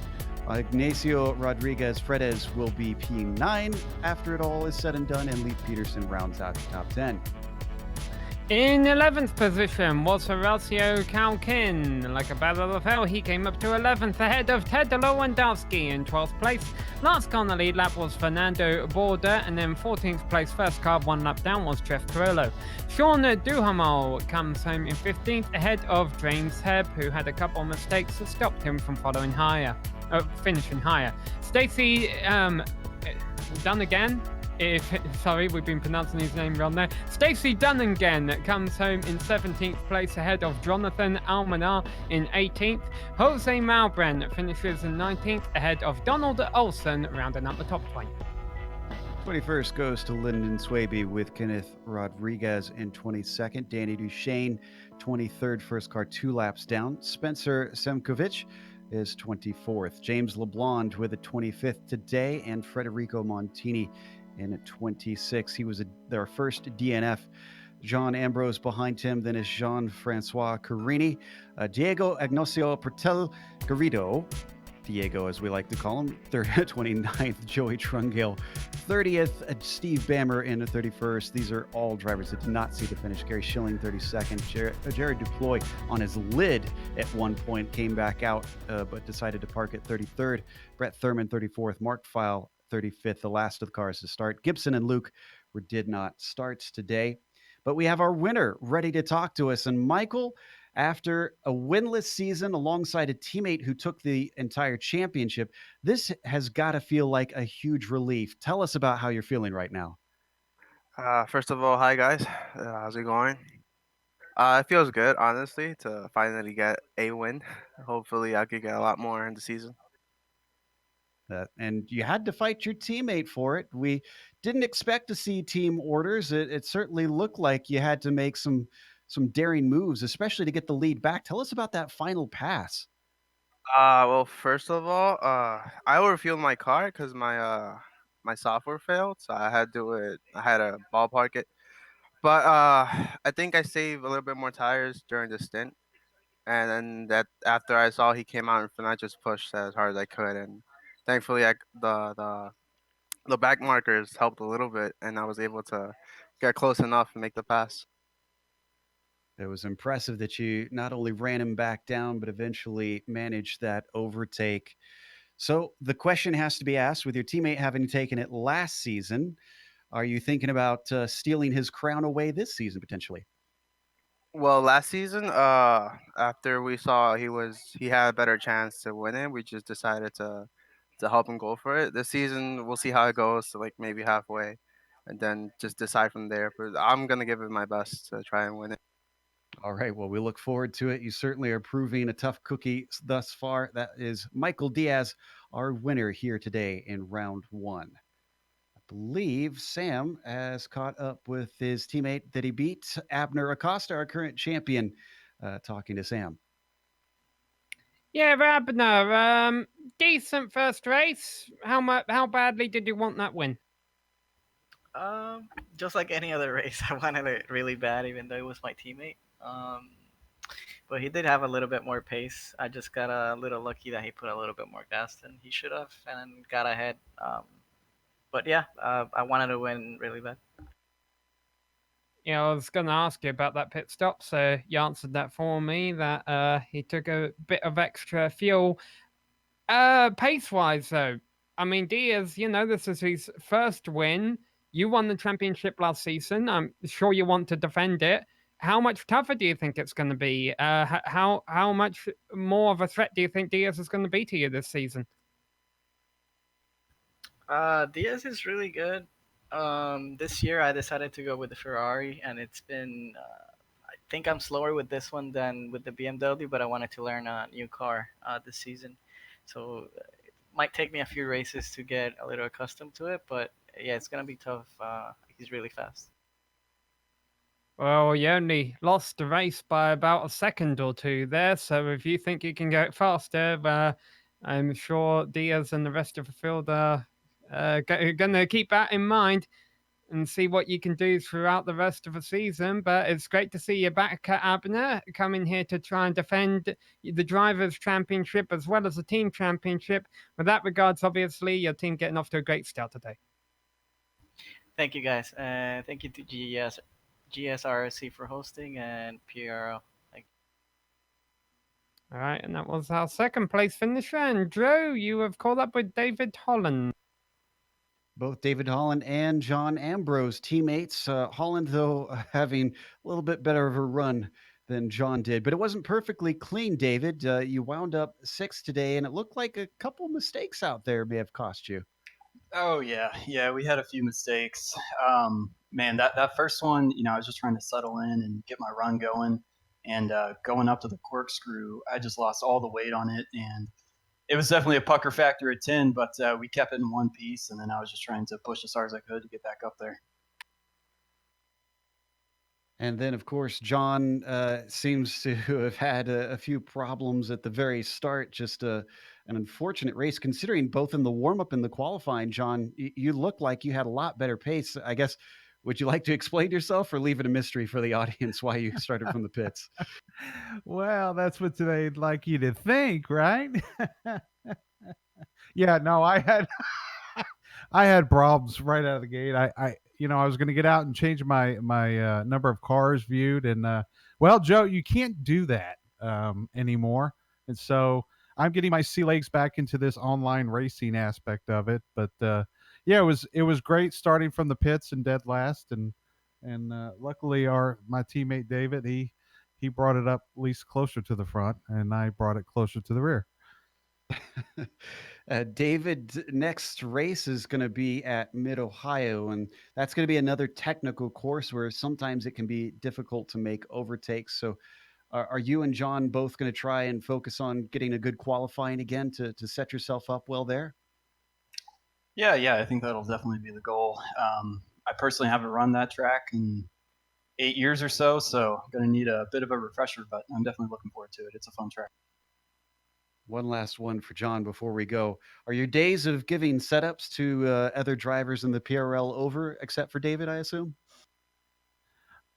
S3: Ignacio Rodriguez Fredes will be P9 after it all is said and done, and Lee Peterson rounds out the top 10.
S4: In 11th position was Horacio Calkin. Like a bat out of hell, he came up to 11th ahead of Ted Lewandowski in 12th place. Last car on the lead lap was Fernando Borda, and then 14th place, first car 1 lap down, was Jeff Carrillo. Sean Duhamel comes home in 15th ahead of James Hebb, who had a couple of mistakes that stopped him from finishing higher. Stacey Dunnigan. Sorry, we've been pronouncing his name wrong there. Stacey Dunnigan comes home in 17th place ahead of Jonathan Almanar in 18th. Jose Malbren finishes in 19th ahead of Donald Olson, rounding up the top 20.
S3: 21st goes to Lyndon Swaby with Kenneth Rodriguez in 22nd. Danny Duchesne, 23rd, first car 2 laps down. Spencer Semkovic is 24th. James LeBlond with a 25th today, and Federico Montini in 26. He was their first DNF. Jean Ambrose behind him, then is Jean-Francois Carini. Diego Ignacio Pertel Garrido, Diego as we like to call him, 29th. Joey Trungale, 30th. Steve Bammer in the 31st. These are all drivers that did not see the finish. Gary Schilling, 32nd. Jared Duploy on his lid at one point came back out, but decided to park at 33rd. Brett Thurman, 34th. Mark File, 35th, the last of the cars to start. Gibson and Luke did not start today. But we have our winner ready to talk to us. And Michael, after a winless season alongside a teammate who took the entire championship, this has got to feel like a huge relief. Tell us about how you're feeling right now.
S6: First of all, hi guys. How's it going? It feels good, honestly, to finally get a win. Hopefully, I could get a lot more in the season.
S3: And you had to fight your teammate for it. We didn't expect to see team orders. It certainly looked like you had to make some daring moves, especially to get the lead back. Tell us about that final pass.
S6: Well, first of all, I overfueled my car because my software failed, so I had to ballpark it. But I think I saved a little bit more tires during the stint, and then that after I saw he came out in front, I just pushed as hard as I could, and thankfully, the back markers helped a little bit, and I was able to get close enough and make the pass.
S3: It was impressive that you not only ran him back down, but eventually managed that overtake. So the question has to be asked, with your teammate having taken it last season, are you thinking about stealing his crown away this season potentially?
S6: Well, last season, after we saw he had a better chance to win it, we just decided to help him go for it. This season, we'll see how it goes, so like maybe halfway, and then just decide from there. But I'm gonna give it my best to try and win it.
S3: All right. Well, we look forward to it. You certainly are proving a tough cookie thus far. That is Michael Diaz, our winner here today in round one. I believe Sam has caught up with his teammate that he beat, Abner Acosta, our current champion, talking to Sam.
S4: Yeah, Abner, decent first race. How badly did you want that win?
S7: Just like any other race, I wanted it really bad, even though it was my teammate. But he did have a little bit more pace. I just got a little lucky that he put a little bit more gas than he should have, and got ahead. But yeah, I wanted to win really bad.
S4: Yeah, I was going to ask you about that pit stop, so you answered that for me, that he took a bit of extra fuel. Pace-wise, though, I mean, Diaz, this is his first win. You won the championship last season. I'm sure you want to defend it. How much tougher do you think it's going to be? How much more of a threat do you think Diaz is going to be to you this season?
S7: Diaz is really good. This year I decided to go with the Ferrari, and it's been. I think I'm slower with this one than with the BMW, but I wanted to learn a new car this season, so it might take me a few races to get a little accustomed to it. But yeah, it's gonna be tough. He's really fast.
S4: Well, you only lost the race by about a second or two there, so if you think you can go faster, I'm sure Diaz and the rest of the field are going to keep that in mind and see what you can do throughout the rest of the season. But it's great to see you back at Abner, coming here to try and defend the Drivers' Championship as well as the Team Championship. With that regards, obviously, your team getting off to a great start today.
S7: Thank you guys. Thank you to GSRC for hosting and PRL.
S4: All right, and that was our second place finisher. And Joe, you have caught up with David Holland.
S3: Both David Holland and John Ambrose teammates. Holland, though, having a little bit better of a run than John did, but it wasn't perfectly clean, David. You wound up 6th today, and it looked like a couple mistakes out there may have cost you.
S8: Oh yeah, we had a few mistakes. Man, that first one, I was just trying to settle in and get my run going, and going up to the corkscrew, I just lost all the weight on it, and it was definitely a pucker factor at 10. But we kept it in one piece, and then I was just trying to push as hard as I could to get back up there.
S3: And then, of course, John seems to have had a few problems at the very start. Just an unfortunate race, considering both in the warm-up and the qualifying, John, you looked like you had a lot better pace. I guess, would you like to explain yourself or leave it a mystery for the audience why you started from the pits?
S9: Well, that's what they'd like you to think, right? Yeah, no, I had I had problems right out of the gate. I was going to get out and change my number of cars viewed, and well, Joe, you can't do that anymore, and so I'm getting my sea legs back into this online racing aspect of it. But yeah, it was great starting from the pits and dead last, and luckily my teammate David, he brought it up at least closer to the front, and I brought it closer to the rear.
S3: David, next race is going to be at Mid-Ohio, and that's going to be another technical course where sometimes it can be difficult to make overtakes. So are you and John both going to try and focus on getting a good qualifying again to set yourself up well there?
S8: Yeah, I think that'll definitely be the goal. I personally haven't run that track in 8 years or so I'm going to need a bit of a refresher, but I'm definitely looking forward to it. It's a fun track.
S3: One last one for John before we go. Are your days of giving setups to other drivers in the PRL over, except for David, I assume?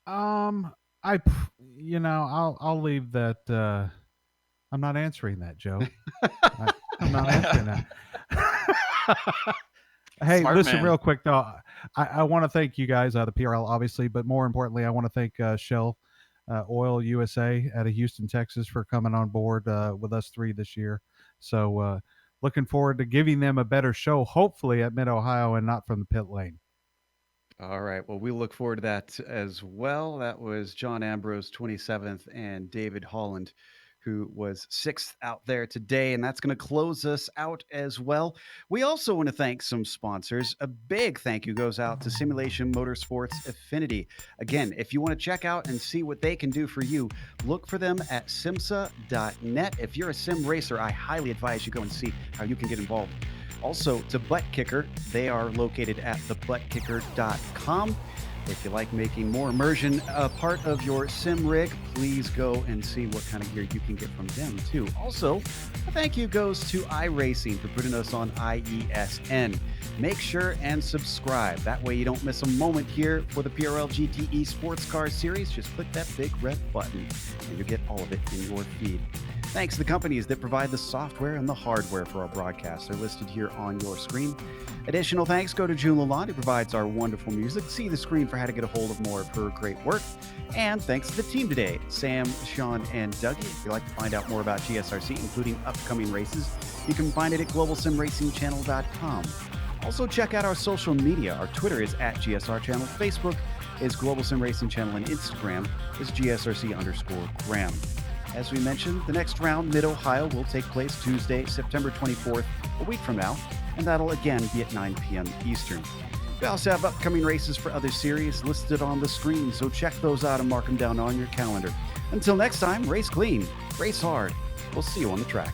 S9: I'll leave that. I'm not answering that, Joe. I'm not answering that. Hey,
S8: Smart
S9: listen,
S8: man.
S9: real quick though. I want to thank you guys, the PRL, obviously, but more importantly, I want to thank Shell Oil USA out of Houston, Texas, for coming on board with us three this year. So looking forward to giving them a better show, hopefully at Mid-Ohio and not from the pit lane.
S3: All right. Well, we look forward to that as well. That was John Ambrose, 27th, and David Holland, who was 6th out there today. And that's going to close us out as well. We also want to thank some sponsors. A big thank you goes out to Simulation Motorsports Affinity. Again, if you want to check out and see what they can do for you, look for them at simsa.net. If you're a sim racer, I highly advise you go and see how you can get involved. Also to Butt Kicker. They are located at thebuttkicker.com. If you like making more immersion a part of your sim rig, please go and see what kind of gear you can get from them too. Also, a thank you goes to iRacing for putting us on IESN. Make sure and subscribe. That way you don't miss a moment here for the PRL GTE Sports Car Series. Just click that big red button and you'll get all of it in your feed. Thanks to the companies that provide the software and the hardware for our broadcasts. They're listed here on your screen. Additional thanks go to June Lalonde, who provides our wonderful music. See the screen for how to get a hold of more of her great work. And thanks to the team today, Sam, Sean, and Dougie. If you'd like to find out more about GSRC, including upcoming races, you can find it at globalsimracingchannel.com. Also, check out our social media. Our Twitter is at GSR Channel, Facebook is Global Sim Racing Channel, and Instagram is GSRC_Graham. As we mentioned, the next round, Mid-Ohio, will take place Tuesday, September 24th, a week from now, and that'll again be at 9 p.m. Eastern. We also have upcoming races for other series listed on the screen, so check those out and mark them down on your calendar. Until next time, race clean, race hard. We'll see you on the track.